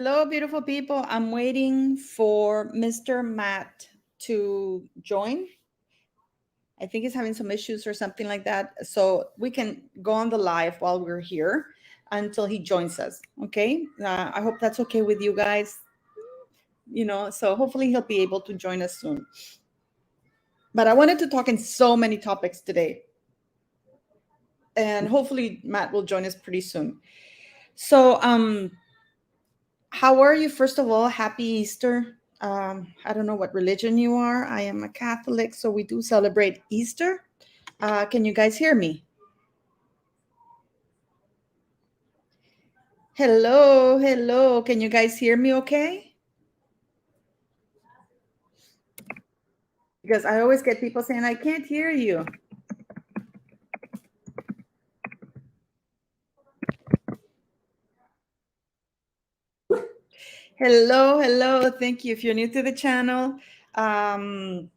Hello, beautiful people. I'm waiting for Mr. Matt to join. I think he's having some issues or something like that. So we can go on the live while we're here until he joins us. Okay. I hope that's okay with you guys. So hopefully he'll be able to join us soon. But I wanted to talk in so many topics today. And hopefully Matt will join us pretty soon. So, how are you? First of all, happy Easter. I don't know what religion you are. I am a Catholic, so we do celebrate Easter. Can you guys hear me? Hello, hello. Can you guys hear me okay? Because I always get people saying, I can't hear you. Hello, hello. Thank you. If you're new to the channel, um,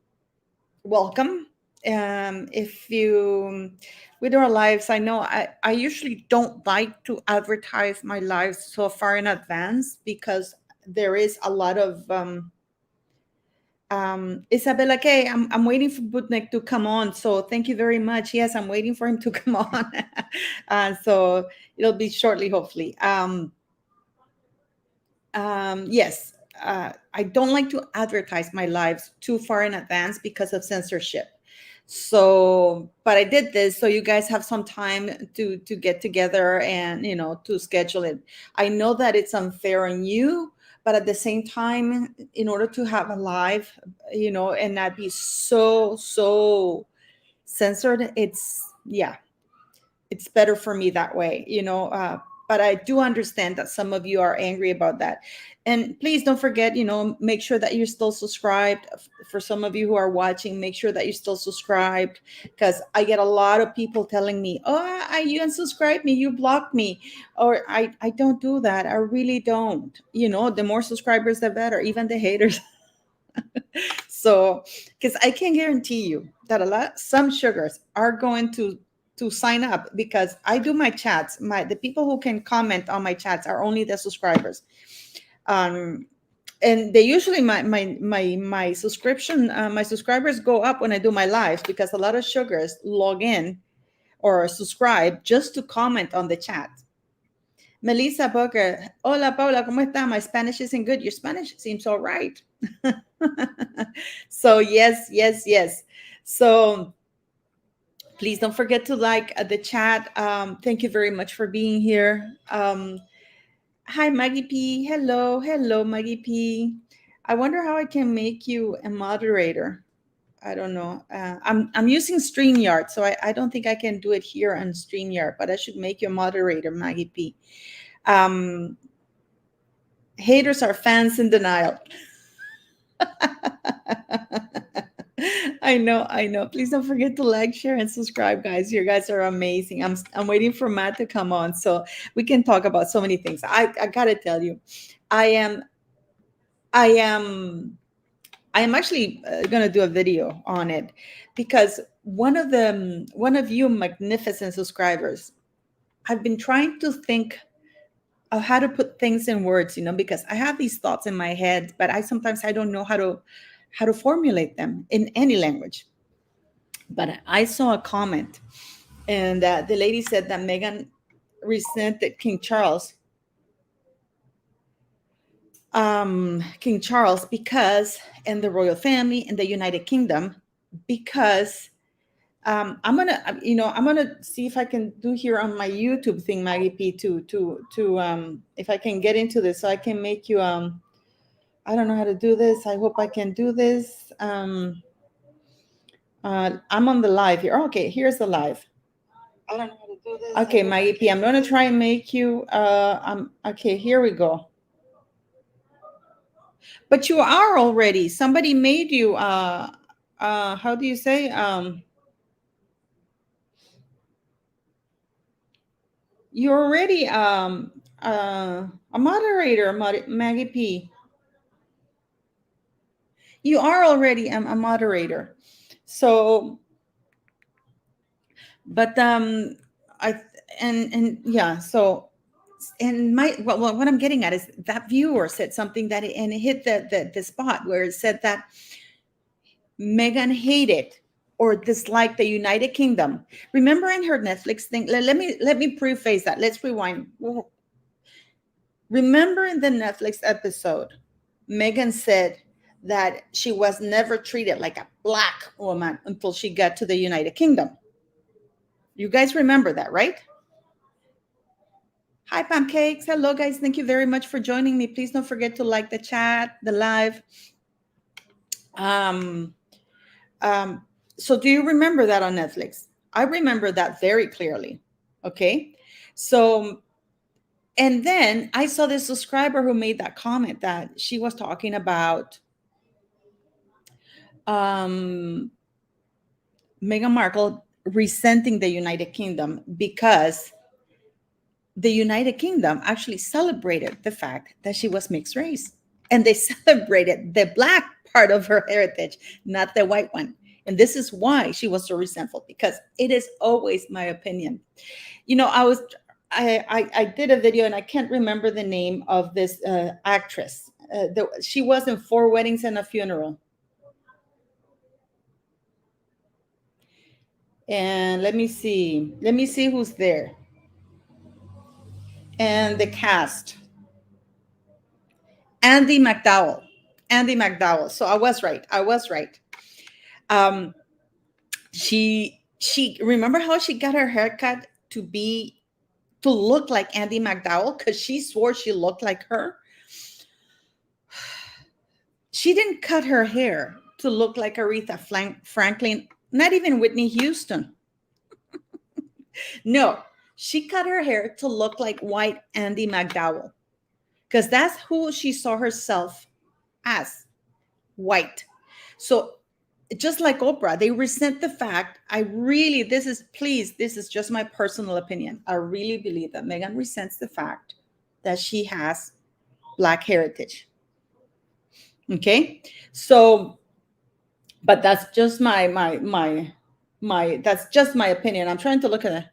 welcome. If you with our lives, I know I usually don't like to advertise my lives so far in advance because there is a lot of Isabella K. I'm waiting for Bootneck to come on. So thank you very much. Yes, I'm waiting for him to come on. So it'll be shortly, hopefully. Yes, I don't like to advertise my lives too far in advance because of censorship. So, but I did this so you guys have some time to get together and to schedule it. I know that it's unfair on you, but at the same time, in order to have a live, and not be so censored, it's better for me that way, but I do understand that some of you are angry about that. And please don't forget, make sure that you're still subscribed. For some of you who are watching, make sure that you're still subscribed, because I get a lot of people telling me, oh, you unsubscribed me, you blocked me. Or I don't do that. I really don't. The more subscribers, the better, even the haters. So, because I can guarantee you that some sugars are going to sign up, because I do my chats. The people who can comment on my chats are only the subscribers. And they usually my subscription my subscribers go up when I do my lives, because a lot of sugars log in or subscribe just to comment on the chat. Melissa Booker, hola Paula, ¿cómo está? My Spanish isn't good. Your Spanish seems all right. So yes. So please don't forget to like the chat. Thank you very much for being here. Hi Maggie P. Hello Maggie P. I wonder how I can make you a moderator. I don't know. I'm using StreamYard, so I don't think I can do it here on StreamYard, but I should make you a moderator, Maggie P. Um, Haters are fans in denial. I know. Please don't forget to like, share, and subscribe, guys. You guys are amazing. I'm waiting for Matt to come on so we can talk about so many things. I gotta tell you, I am I am I am actually gonna do a video on it, because one of you magnificent subscribers, I've been trying to think of how to put things in words, because I have these thoughts in my head, but I don't know how to formulate them in any language. But I saw a comment, and the lady said that Meghan resented King Charles, because, and the royal family in the United Kingdom, because I'm gonna see if I can do here on my YouTube thing, Maggie P, to if I can get into this, so I can make you I don't know how to do this. I hope I can do this. I'm on the live here. Okay, here's the live. I don't know how to do this. Okay, Maggie P, I'm gonna try and make you okay, here we go. But you are already, somebody made you how do you say, you're already a moderator, Maggie P. You are already a moderator. So, but I and yeah, so and my what I'm getting at is that viewer said something that and it hit the spot where it said that Meghan hated or disliked the United Kingdom. Remember in her Netflix thing, let me preface that. Let's rewind. Remember in the Netflix episode, Meghan said that she was never treated like a black woman until she got to the United Kingdom. You guys remember that, right? Hi, Pancakes. Hello, guys. Thank you very much for joining me. Please don't forget to like the chat, the live. Um, so do you remember that on Netflix? I remember that very clearly. Okay. So, and then I saw this subscriber who made that comment that she was talking about Meghan Markle resenting the United Kingdom because the United Kingdom actually celebrated the fact that she was mixed race. And they celebrated the black part of her heritage, not the white one. And this is why she was so resentful, because it is always my opinion. You know, I did a video and I can't remember the name of this actress. She was in Four Weddings and a Funeral. And let me see who's there. And the cast. Andy McDowell. So I was right. Um, she remember how she got her haircut to look like Andy McDowell because she swore she looked like her. She didn't cut her hair to look like Aretha Franklin, not even Whitney Houston. No, she cut her hair to look like white Andy McDowell because that's who she saw herself as, white. So just like Oprah, they resent the fact. This is just my personal opinion. I really believe that Meghan resents the fact that she has black heritage. Okay. So, but that's just that's just my opinion. I'm trying to look at it.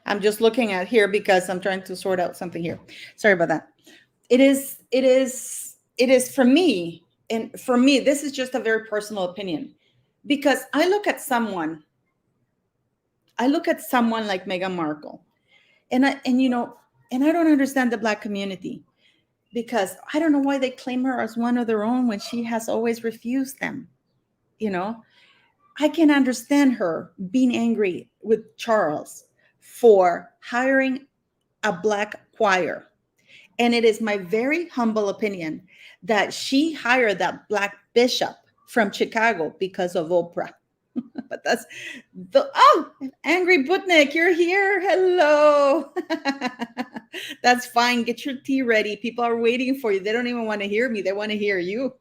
I'm just looking at here because I'm trying to sort out something here. Sorry about that. It is for me, and for me, this is just a very personal opinion, because I look at someone like Meghan Markle, and I don't understand the black community, because I don't know why they claim her as one of their own when she has always refused them. You know, I can understand her being angry with Charles for hiring a black choir. And it is my very humble opinion that she hired that black bishop from Chicago because of Oprah. But that's Angry Bootneck, you're here. Hello. That's fine. Get your tea ready. People are waiting for you. They don't even want to hear me. They want to hear you.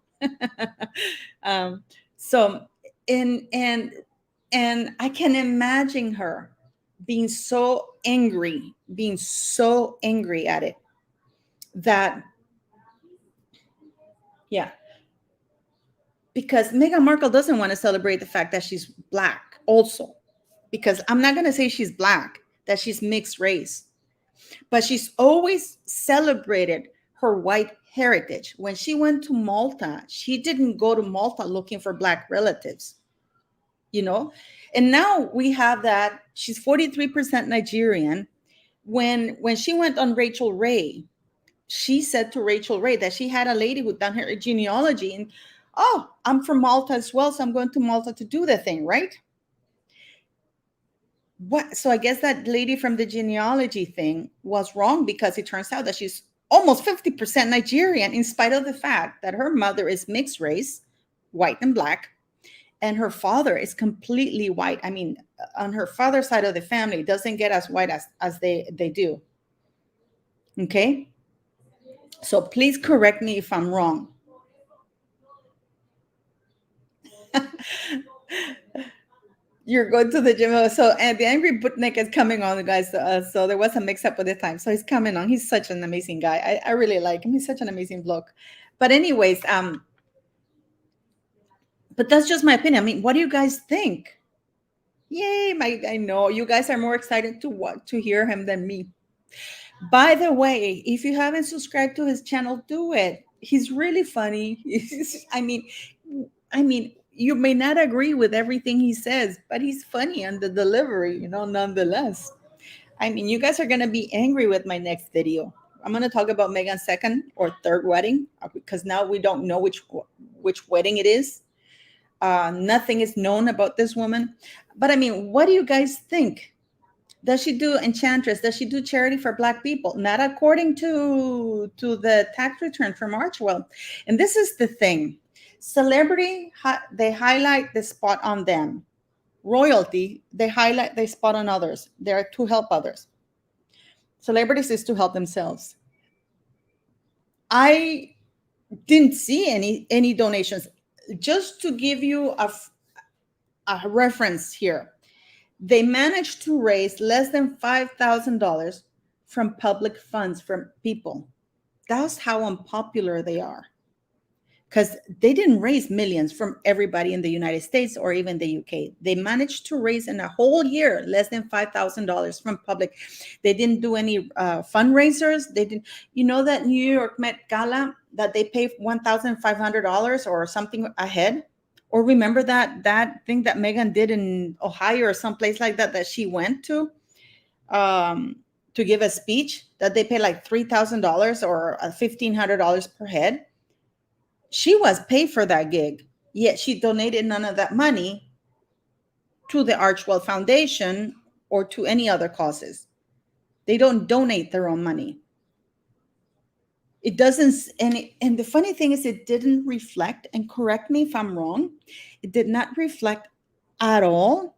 So, and I can imagine her being so angry at it, that, yeah, because Meghan Markle doesn't want to celebrate the fact that she's black also, because I'm not going to say she's black, that she's mixed race, but she's always celebrated her white heritage. When she went to Malta, she didn't go to Malta looking for black relatives, and now we have that she's 43% Nigerian. When she went on Rachel Ray, she said to Rachel Ray that she had a lady who done her genealogy, and I'm from Malta as well, so I'm going to Malta to do the thing, right? So I guess that lady from the genealogy thing was wrong, because it turns out that she's almost 50% Nigerian, in spite of the fact that her mother is mixed race, white and black, and her father is completely white. I mean, on her father's side of the family, doesn't get as white as they do. Okay? So please correct me if I'm wrong. You're going to the gym. So, and the Angry Bootneck is coming on, guys. So there was a mix up with the time. So he's coming on. He's such an amazing guy. I really like him. He's such an amazing vlog. But anyways, but that's just my opinion. I mean, what do you guys think? Yay, I know you guys are more excited to hear him than me. By the way, if you haven't subscribed to his channel, do it. He's really funny. I mean, you may not agree with everything he says, but he's funny on the delivery, nonetheless. I mean, you guys are gonna be angry with my next video. I'm gonna talk about Meghan's second or third wedding because now we don't know which wedding it is. Nothing is known about this woman. But I mean, what do you guys think? Does she do enchantress? Does she do charity for Black people? Not according to the tax return from Archwell. And this is the thing: celebrity, they highlight the spot on them. Royalty, they highlight the spot on others. They're to help others. Celebrities is to help themselves. I didn't see any donations. Just to give you a reference here, they managed to raise less than $5,000 from public funds from people. That's how unpopular they are. Because they didn't raise millions from everybody in the United States or even the UK. They managed to raise in a whole year less than $5,000 from public. They didn't do any fundraisers. They didn't. You know that New York Met Gala that they pay $1,500 or something ahead? Or remember that thing that Meghan did in Ohio or someplace like that she went to give a speech that they pay like $3,000 or $1,500 per head. She was paid for that gig, yet she donated none of that money to the Archwell Foundation or to any other causes. They don't donate their own money. It doesn't, and the funny thing is, it didn't reflect, and correct me if I'm wrong, it did not reflect at all.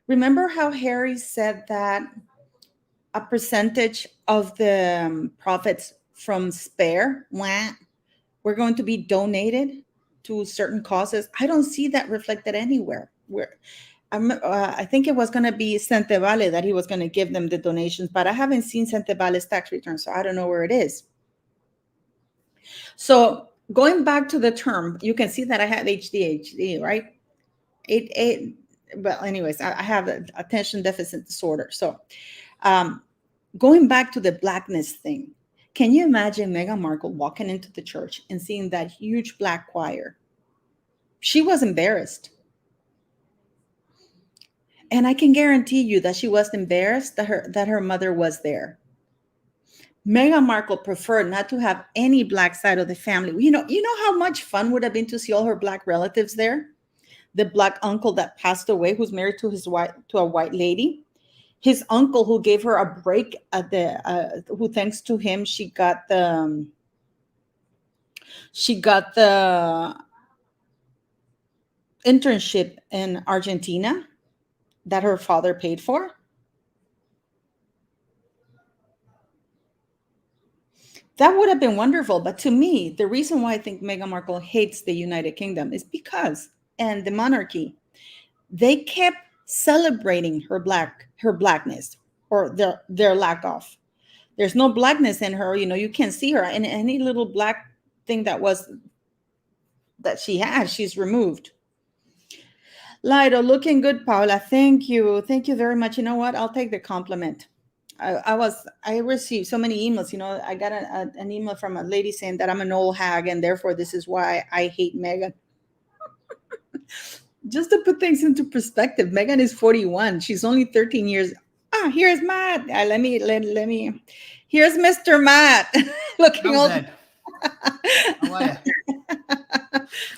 Remember how Harry said that a percentage of the profits from Spare were going to be donated to certain causes? I don't see that reflected anywhere. I think it was going to be Centevale that he was going to give them the donations, but I haven't seen Centevale's tax return, so I don't know where it is. So going back to the term, you can see that I have ADHD, right? Well, anyways, I have attention deficit disorder. So going back to the Blackness thing, can you imagine Meghan Markle walking into the church and seeing that huge Black choir? She was embarrassed. And I can guarantee you that she was embarrassed that her mother was there. Meghan Markle preferred not to have any Black side of the family. You know how much fun would have been to see all her Black relatives there? The Black uncle that passed away, who's married to a white lady. His uncle who gave her a break at who thanks to him she got the internship in Argentina that her father paid for. That would have been wonderful. But to me, the reason why I think Meghan Markle hates the United Kingdom is because, and the monarchy, they kept celebrating her Blackness or their lack of. There's no Blackness in her. You can't see her. And any little Black thing that she has, she's removed. Lido, looking good, Paula. Thank you. Thank you very much. You know what? I'll take the compliment. I received so many emails. I got an email from a lady saying that I'm an old hag and therefore this is why I hate Meghan. Just to put things into perspective, Meghan is 41. She's only 13 years. Here's Matt. Let me. Here's Mr. Matt. Looking old. How are you?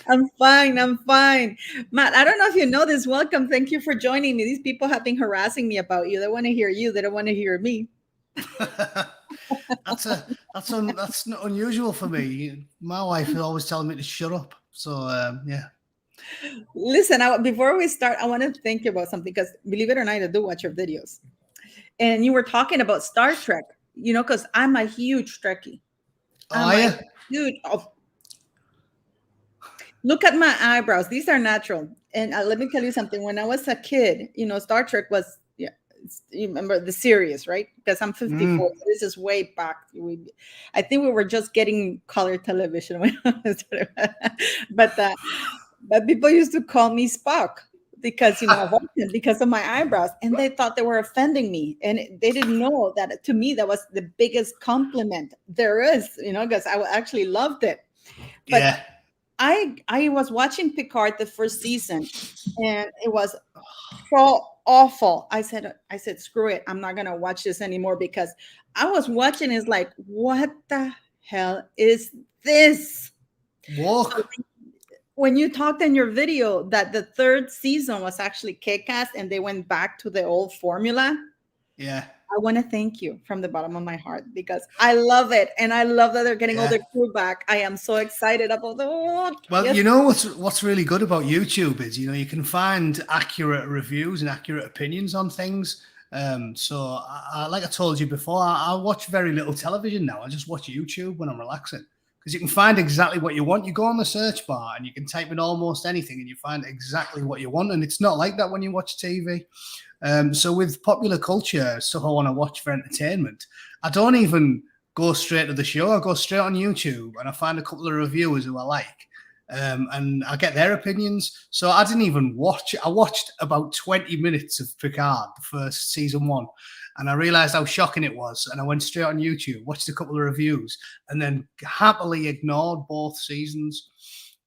I'm fine. Matt, I don't know if you know this. Welcome. Thank you for joining me. These people have been harassing me about you. They want to hear you. They don't want to hear me. That's not unusual for me. My wife is always telling me to shut up. So yeah. Listen, before we start, I want to thank you about something because believe it or not, I do watch your videos. And you were talking about Star Trek, because I'm a huge Trekkie. Dude, look at my eyebrows. These are natural. And let me tell you something. When I was a kid, Star Trek was You remember the series, right? Because I'm 54. So this is way back. I think we were just getting color television when I was but but people used to call me Spock because of Vulcan, because of my eyebrows, and they thought they were offending me, and they didn't know that to me that was the biggest compliment there is, because I actually loved it. But Yeah. I was watching Picard the first season, and it was so awful. I said, screw it. I'm not gonna watch this anymore, because I was watching. It's like, what the hell is this? So Walk. when you talked in your video that the third season was actually kick-ass and they went back to the old formula, Yeah. I want to thank you from the bottom of my heart, because I love it, and I love that they're getting all Yeah. their crew back. I am so excited about the. Well, Yes. what's really good about YouTube is you can find accurate reviews and accurate opinions on things. So like I told you before, I watch very little television now. I just watch YouTube when I'm relaxing, because you can find exactly what you want. You go on the search bar and you can type in almost anything and you find exactly what you want. And it's not like that when you watch TV. So with popular culture, stuff I want to watch for entertainment, I don't even go straight to the show. I go straight on YouTube and I find a couple of reviewers who I like. And I get their opinions. So I didn't even watch. I watched about 20 minutes of Picard, the first season 1, and I realized how shocking it was. And I went straight on YouTube, watched a couple of reviews, and then happily ignored both seasons.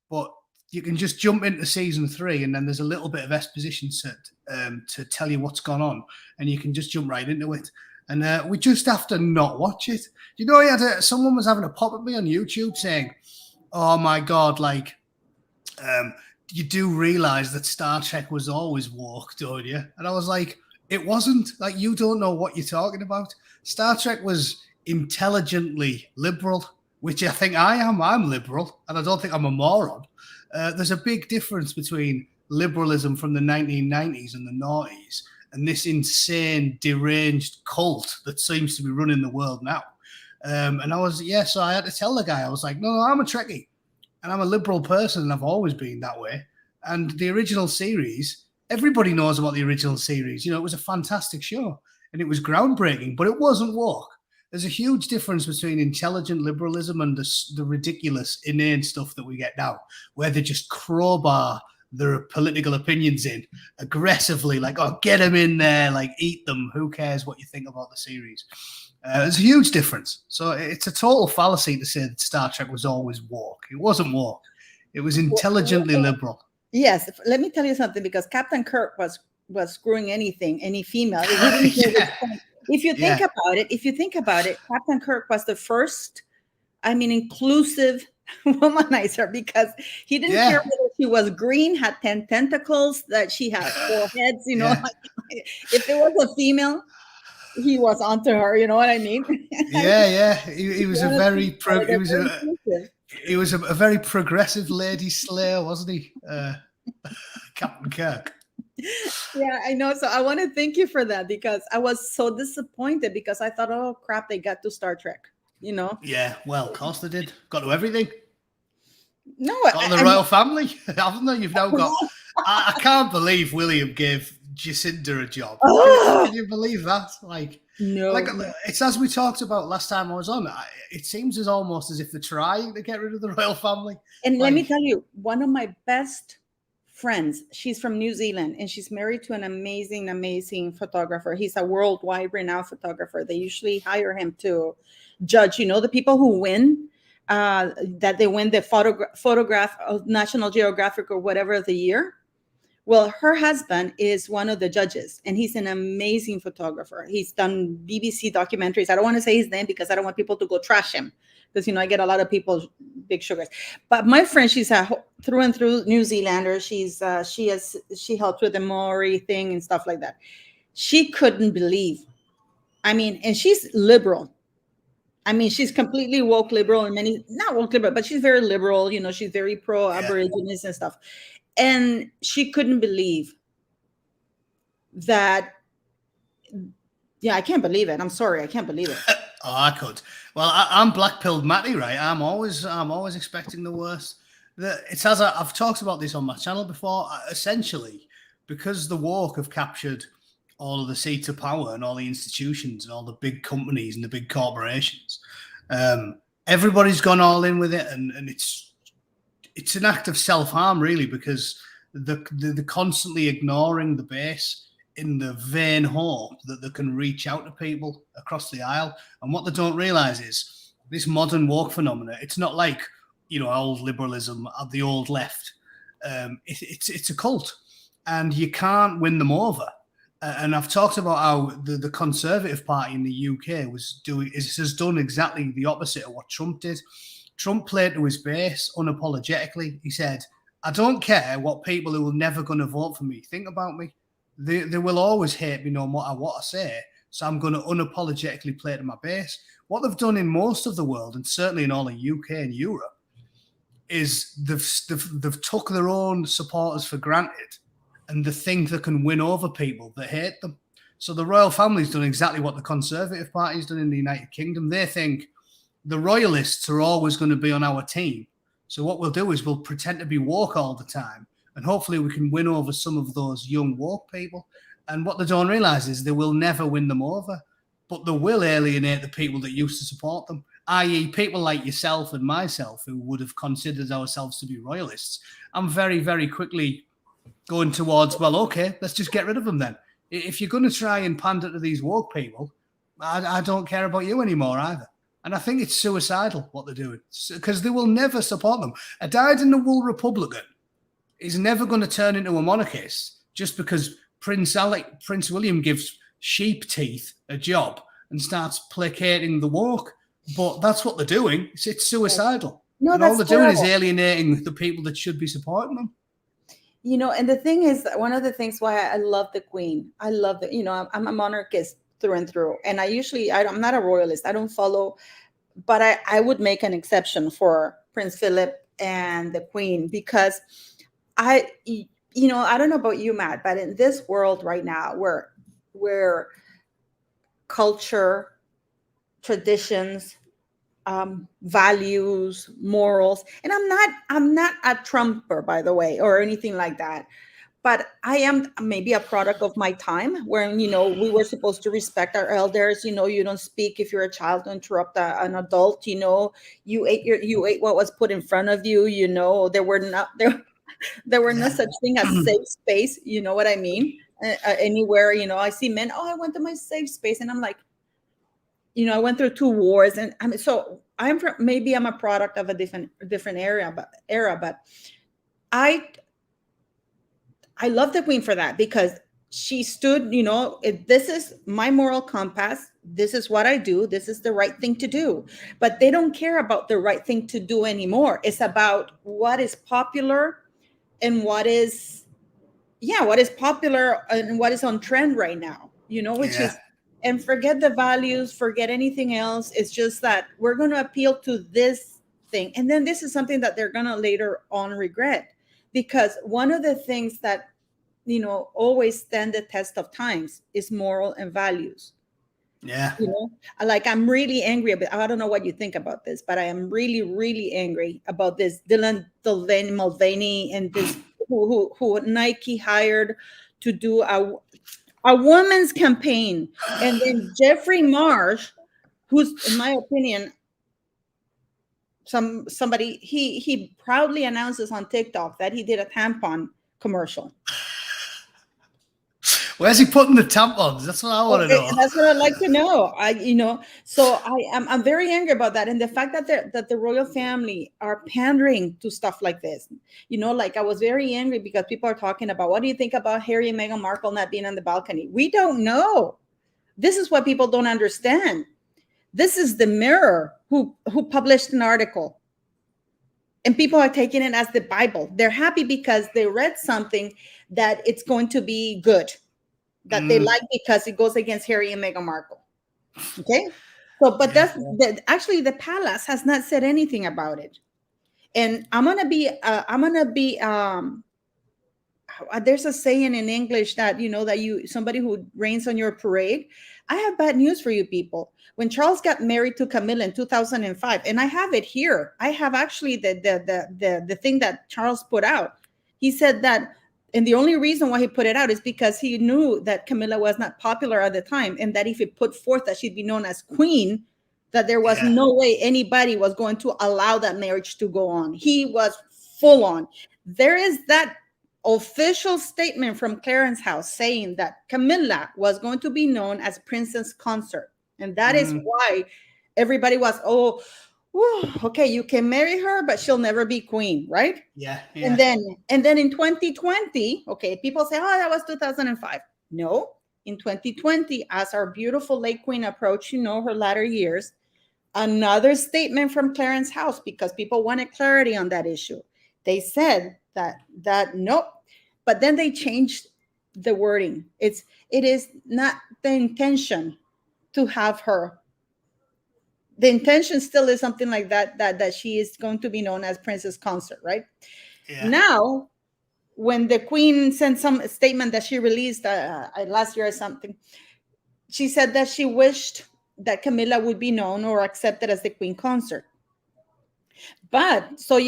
But you can just jump into season 3, and then there's a little bit of exposition to tell you what's gone on, and you can just jump right into it. And we just have to not watch it. Someone was having a pop at me on YouTube saying, "Oh my God, like, you do realize that Star Trek was always woke, don't you?" And I was like, it wasn't. Like, you don't know what you're talking about. Star Trek was intelligently liberal, which I think I am. I'm liberal, and I don't think I'm a moron. There's a big difference between liberalism from the 1990s and the noughties and this insane, deranged cult that seems to be running the world now. And so I had to tell the guy, I was like, no, I'm a Trekkie and I'm a liberal person and I've always been that way. And the original series, everybody knows about the original series. It was a fantastic show and it was groundbreaking, but it wasn't woke. There's a huge difference between intelligent liberalism and the ridiculous, inane stuff that we get now, where they just crowbar their political opinions in aggressively, like, oh, get them in there, like, eat them. Who cares what you think about the series? There's a huge difference. So it's a total fallacy to say that Star Trek was always woke. It wasn't woke. It was intelligently liberal. Yes. Let me tell you something, because Captain Kirk was screwing any female. If you think about it, Captain Kirk was the first, inclusive womanizer, because he didn't care whether she was green, had 10 tentacles, that she had 4 heads, if it was a female, he was onto her, you know what I mean? He was a very very progressive lady slayer, wasn't he? Captain Kirk. Yeah, I know. So I want to thank you for that, because I was so disappointed, because I thought, oh crap, they got to Star Trek, Yeah, well, of course they did. Got to everything. No, got to the royal family, haven't they? You've now got. I can't believe William gave Jacinda a job. Can you believe that? No, it's as we talked about last time I was on. It seems as almost as if they're trying to get rid of the royal family. And let me tell you, one of my best friends, she's from New Zealand, and she's married to an amazing photographer. He's a worldwide renowned photographer. They usually hire him to judge, the people who win, that they win the photograph of National Geographic or whatever of the year. Well, her husband is one of the judges, and he's an amazing photographer. He's done BBC documentaries. I don't want to say his name because I don't want people to go trash him, because I get a lot of people big sugars. But my friend, she's a through and through New Zealander. She helped with the Maori thing and stuff like that. She couldn't believe. And she's liberal. She's completely woke liberal, and not woke liberal, but she's very liberal. She's very pro Aborigines and stuff. And she couldn't believe that. Yeah, I can't believe it. I'm sorry, I can't believe it. Oh, I could. Well, I'm black-pilled Matty, right? I'm always expecting the worst. It's as I've talked about this on my channel before. Essentially, because the woke have captured all of the seats of power and all the institutions and all the big companies and the big corporations. Everybody's gone all in with it, and it's an act of self-harm, really, because they're constantly ignoring the base in the vain hope that they can reach out to people across the aisle. And what they don't realize is this modern woke phenomena, it's not like, old liberalism or the old left. It's a cult, and you can't win them over. And I've talked about how the Conservative Party in the UK has done exactly the opposite of what Trump did. Trump played to his base unapologetically. He said, I don't care what people who are never going to vote for me think about me. They will always hate me no matter what I say. So I'm going to unapologetically play to my base. What they've done in most of the world, and certainly in all the UK and Europe, is they've took their own supporters for granted, and they think they can win over people that hate them. So the royal family's done exactly what the Conservative Party's done in the United Kingdom. They think the royalists are always going to be on our team. So what we'll do is we'll pretend to be woke all the time, and hopefully we can win over some of those young woke people. And what they don't realise is they will never win them over, but they will alienate the people that used to support them, i.e. people like yourself and myself who would have considered ourselves to be royalists. I'm very, very quickly going towards, well, okay, let's just get rid of them then. If you're going to try and pander to these woke people, I don't care about you anymore either. And I think it's suicidal what they're doing, because they will never support them. A dyed-in-the-wool Republican is never going to turn into a monarchist just because Prince William gives sheep teeth a job and starts placating the woke. But that's what they're doing. It's suicidal. No, and all they're doing is alienating the people that should be supporting them. And the thing is, one of the things why I love the Queen, I love that, I'm a monarchist through and through. And I'm not a royalist. I don't follow, but I would make an exception for Prince Philip and the Queen, because I don't know about you, Matt, but in this world right now where culture, traditions, values, morals, and I'm not a Trumper, by the way, or anything like that, but I am maybe a product of my time, where we were supposed to respect our elders. You don't speak if you're a child to interrupt an adult. You ate what was put in front of you. There were no such thing as safe space. You know what I mean? Anywhere, I see men, I went to my safe space, and I'm like, I went through 2 wars, and maybe I'm a product of a different era, but I love the Queen for that, because she stood, this is my moral compass. This is what I do. This is the right thing to do. But they don't care about the right thing to do anymore. It's about what is popular and what is popular and what is on trend right now, which is, and forget the values, forget anything else. It's just that we're going to appeal to this thing. And then this is something that they're going to later on regret, because one of the things that, always stand the test of times is moral and values. Yeah. Like, I'm really angry about, I don't know what you think about this, but I am really, really angry about this Dylan Mulvaney and this who Nike hired to do a women's campaign. And then Jeffrey Marsh, who's, in my opinion, somebody, he proudly announces on TikTok that he did a tampon commercial. Where's he putting the tampons? That's what I want to know. That's what I'd like to know. So I'm very angry about that, and the fact that the royal family are pandering to stuff like this. Like, I was very angry because people are talking about, what do you think about Harry and Meghan Markle not being on the balcony? We don't know. This is what people don't understand. This is the Mirror who published an article, and people are taking it as the Bible. They're happy because they read something that it's going to be good, that they like, because it goes against Harry and Meghan Markle. Okay. So, but actually the palace has not said anything about it. And there's a saying in English that, somebody who rains on your parade. I have bad news for you people. When Charles got married to Camilla in 2005, and I have it here, I have actually the thing that Charles put out. He said that And the only reason why he put it out is because he knew that Camilla was not popular at the time, and that if he put forth that she'd be known as queen, that there was Yeah. no way anybody was going to allow that marriage to go on. He was full on. There is that official statement from Clarence House saying that Camilla was going to be known as princess consort. And that is why everybody was, oh, whew, okay, you can marry her, but she'll never be queen, right? Yeah. And then in 2020, okay, people say, oh, that was 2005. No, in 2020, as our beautiful late queen approached, her latter years, another statement from Clarence House, because people wanted clarity on that issue. They said that nope, but then they changed the wording. It is not the intention to have her. The intention still is something like that she is going to be known as princess consort, right? Yeah. Now, when the queen sent some statement that she released last year or something, she said that she wished that Camilla would be known or accepted as the queen consort. But so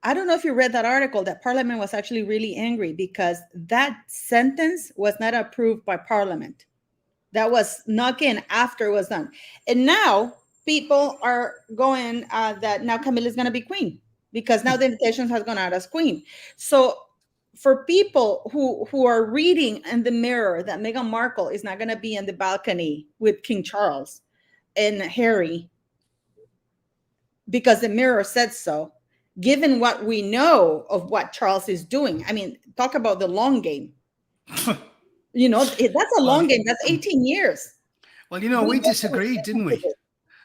I don't know if you read that article, that Parliament was actually really angry because that sentence was not approved by Parliament. That was snuck in after it was done. And now people are going that now Camilla is going to be queen, because now the invitation has gone out as queen. So for people who are reading in the Mirror that Meghan Markle is not going to be in the balcony with King Charles and Harry because the Mirror said so, given what we know of what Charles is doing, I mean, talk about the long game. That's a long game. That's 18 years. Well, we disagreed, didn't we?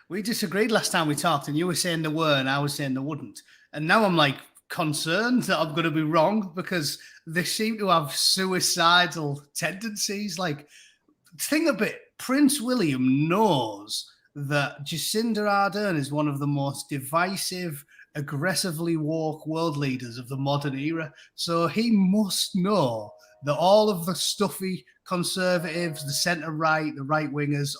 We disagreed last time we talked, and you were saying there were, and I was saying there wouldn't. And now I'm like concerned that I'm going to be wrong, because they seem to have suicidal tendencies. Like, think a bit. Prince William knows that Jacinda Ardern is one of the most divisive, aggressively woke world leaders of the modern era. So he must know that all of the stuffy conservatives, the centre-right, the right-wingers,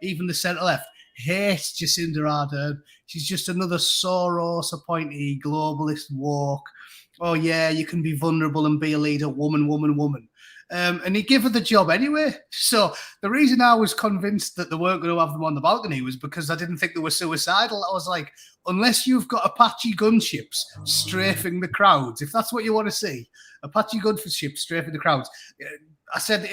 even the centre-left, hates Jacinda Ardern. She's just another Soros appointee, globalist woke. Oh, yeah, you can be vulnerable and be a leader, woman. And he gave her the job anyway. So the reason I was convinced that they weren't going to have them on the balcony was because I didn't think they were suicidal. I was like, unless you've got Apache gunships strafing the crowds, if that's what you want to see, Apache gunships strafing the crowds. I said,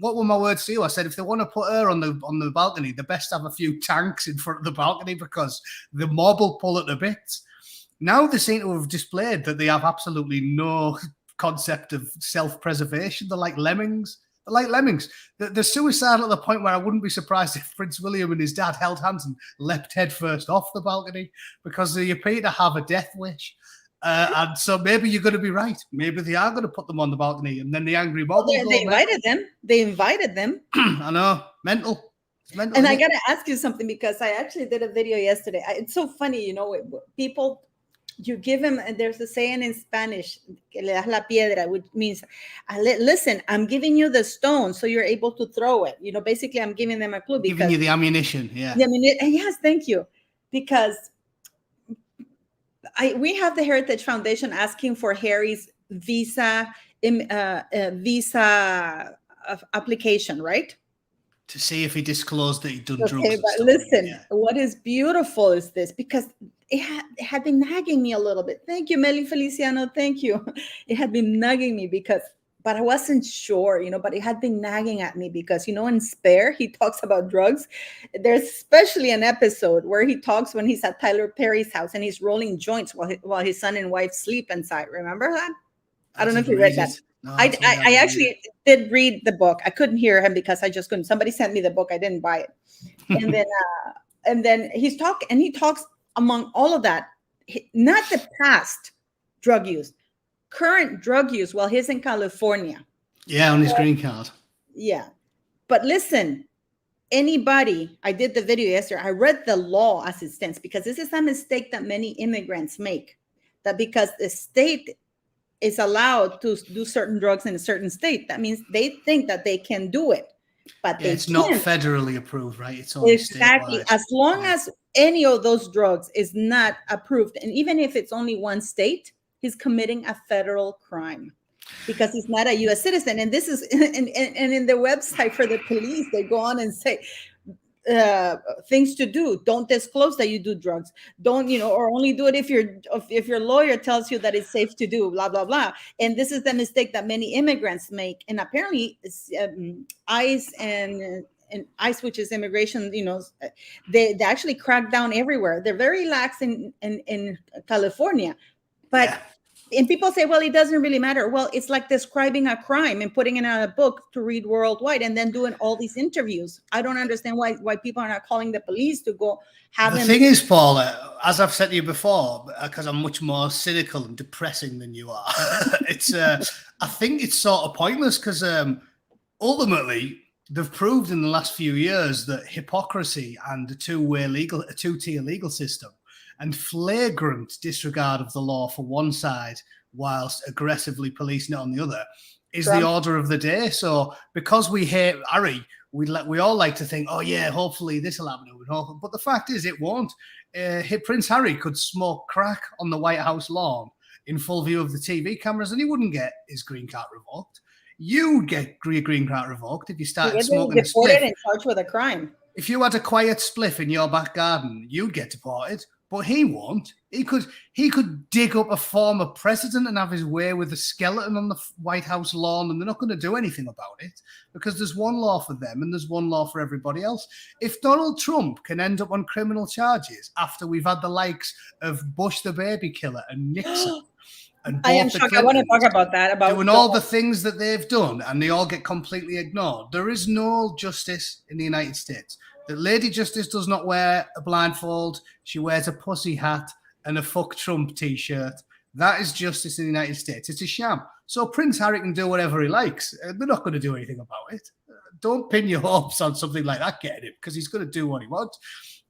what were my words to you? I said, if they want to put her on the balcony, they best have a few tanks in front of the balcony, because the mob will pull at the bits. Now they seem to have displayed that they have absolutely no concept of self-preservation. They're like lemmings. They're suicidal at the point where I wouldn't be surprised if Prince William and his dad held hands and leapt headfirst off the balcony, because they appear to have a death wish. And so maybe you're going to be right. Maybe they are going to put them on the balcony, and then the angry mob will go. They invited them. I know. Mental. It's mental. And I got to ask you something, because I actually did a video yesterday. It's so funny, people, you give them, and there's a saying in Spanish, que le das la piedra, which means, listen, I'm giving you the stone so you're able to throw it. Basically, I'm giving them a clue. Giving you the ammunition, yeah. Yes, thank you. Because we have the Heritage Foundation asking for Harry's visa application, right? To see if he disclosed that he'd done drugs. Okay, but listen, what is beautiful is this, because it had been nagging me a little bit. Thank you, Meli Feliciano. Thank you. It had been nagging me but I wasn't sure, but it had been nagging at me because, in Spare, he talks about drugs. There's especially an episode where he talks when he's at Tyler Perry's house and he's rolling joints while his son and wife sleep inside. Remember that? I don't know if you read that. No, I actually did read the book. I couldn't hear him because I just couldn't. Somebody sent me the book. I didn't buy it. And then he talks among all of that, not the past drug use, current drug use while he's in California. Yeah, on his green card. Yeah. But listen, I did the video yesterday. I read the law as it stands, because this is a mistake that many immigrants make, that because the state is allowed to do certain drugs in a certain state, that means they think that they can do it, but it's not federally approved, right? It's only exactly statewide. As long as any of those drugs is not approved, and even if it's only one state, he's committing a federal crime. because he's not a U.S. citizen. And this is, and in the website for the police, they go on and say, uh things to do: don't disclose that you do drugs, don't, or only do it if your lawyer tells you that it's safe to do, blah blah blah. And this is the mistake that many immigrants make. And apparently ICE and ICE, which is immigration, they actually crack down everywhere. They're very lax in California, but Yeah. and people say, well, it doesn't really matter. Well, it's like describing a crime and putting it in a book to read worldwide and then doing all these interviews. I don't understand why people are not calling the police to go have The them. thing is, Paula, as I've said to you before, because I'm much more cynical and depressing than you are, I think it's sort of pointless because ultimately they've proved in the last few years that hypocrisy and a two-tier legal system and flagrant disregard of the law for one side whilst aggressively policing it on the other is Trump. the order of the day. So because we hate Harry, we all like to think, oh yeah, hopefully this will happen. But the fact is, it won't. Prince Harry could smoke crack on the White House lawn in full view of the TV cameras, and he wouldn't get his green card revoked. You'd get your green card revoked if you started smoking a deported spliff. and charged with a crime. If you had a quiet spliff in your back garden, you'd get deported. But he won't. He could dig up a former president and have his way with a skeleton on the White House lawn, and they're not going to do anything about it because there's one law for them and there's one law for everybody else. If Donald Trump can end up on criminal charges after we've had the likes of Bush the baby killer and Nixon and I am shocked. I want to talk about that. About doing all the things that they've done, and they all get completely ignored. There is no justice in the United States. The Lady Justice does not wear a blindfold. She wears a pussy hat and a fuck Trump t-shirt. That is justice in the United States. It's a sham. So Prince Harry can do whatever he likes. They're not going to do anything about it. Don't pin your hopes on something like that getting him, because he's going to do what he wants.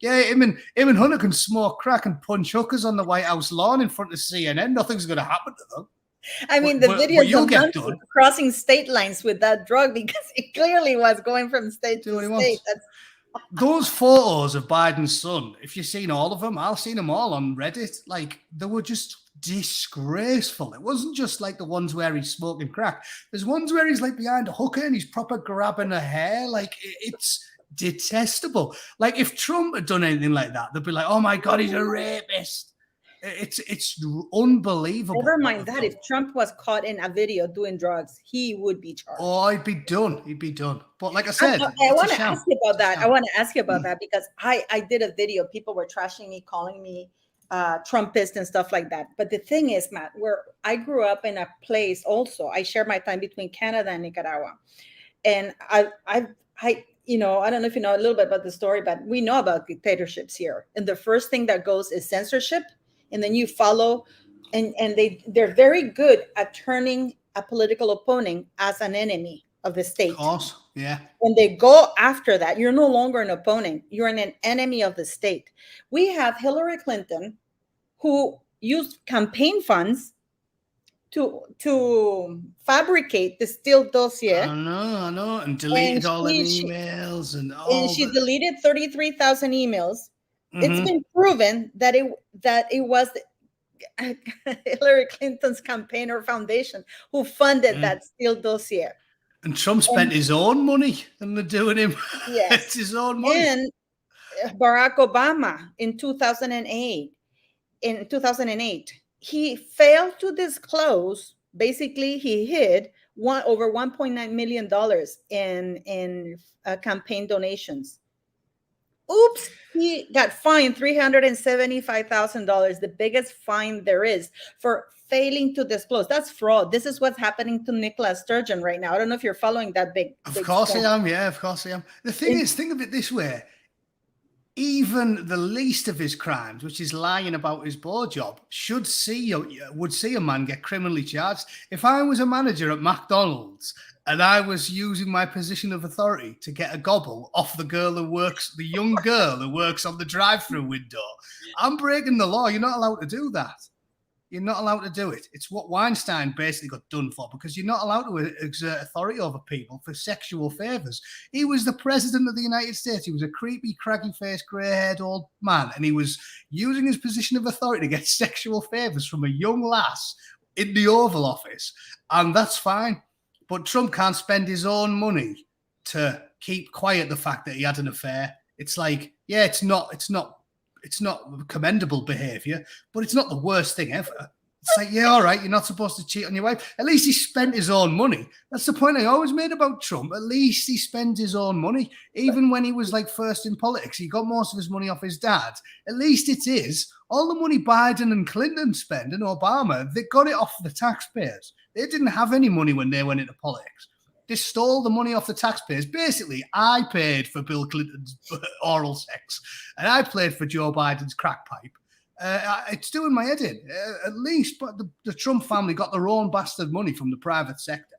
Yeah, him and Hunter can smoke crack and punch hookers on the White House lawn in front of CNN. Nothing's going to happen to them. I mean, the videos of him crossing state lines with that drug, because it clearly was going from state to state. Those photos of Biden's son, if you've seen all of them, I've seen them all on Reddit. Like, they were just disgraceful. It wasn't just like the ones where he's smoking crack. There's ones where he's like behind a hooker and he's proper grabbing her hair. Like, it's detestable. Like, if Trump had done anything like that, they'd be like, oh my God, he's a rapist. It's unbelievable. Never mind that. If Trump was caught in a video doing drugs, he would be charged. Oh, he'd be done. He'd be done. But like I said, I want to ask you about that. I want to ask you about that because I did a video. People were trashing me, calling me Trumpist and stuff like that. But the thing is, Matt, where I grew up in a place also, I share my time between Canada and Nicaragua. And I don't know if you know a little bit about the story, but we know about dictatorships here. And the first thing that goes is censorship. And then you follow, and they're very good at turning a political opponent as an enemy of the state. Of course, yeah. When they go after that, you're no longer an opponent. You're an enemy of the state. We have Hillary Clinton, who used campaign funds to fabricate the Steele dossier. I know, and deleted all the emails and all. And she deleted 33,000 emails. Mm-hmm. It's been proven that it was Hillary Clinton's campaign or foundation who funded that Steele dossier. And Trump spent his own money and they're doing him. Yes. It's his own money. And Barack Obama in 2008, he failed to disclose. Basically, he hid over $1.9 million in campaign donations. Oops, he got fined $375,000, the biggest fine there is for failing to disclose. That's fraud. This is what's happening to Nicola Sturgeon right now. I don't know if you're following that big. Of course I am. Yeah, of course I am. The thing is, think of it this way. Even the least of his crimes, which is lying about his blowjob, would see a man get criminally charged. If I was a manager at McDonald's and I was using my position of authority to get a gobble off the young girl who works on the drive-through window, I'm breaking the law. You're not allowed to do that. You're not allowed to do it. It's what Weinstein basically got done for, because you're not allowed to exert authority over people for sexual favors. He was the president of the United States. He was a creepy, craggy-faced, grey-haired old man, and he was using his position of authority to get sexual favors from a young lass in the Oval Office, and that's fine. But Trump can't spend his own money to keep quiet the fact that he had an affair. It's like, yeah, it's not commendable behaviour, but it's not the worst thing ever. It's like, yeah, all right, you're not supposed to cheat on your wife. At least he spent his own money. That's the point I always made about Trump. At least he spent his own money. Even when he was like first in politics, he got most of his money off his dad. At least it is. All the money Biden and Clinton spend and Obama, they got it off the taxpayers. They didn't have any money when they went into politics. They stole the money off the taxpayers. Basically, I paid for Bill Clinton's oral sex, and I paid for Joe Biden's crack pipe. It's doing my head in, at least. But the Trump family got their own bastard money from the private sector.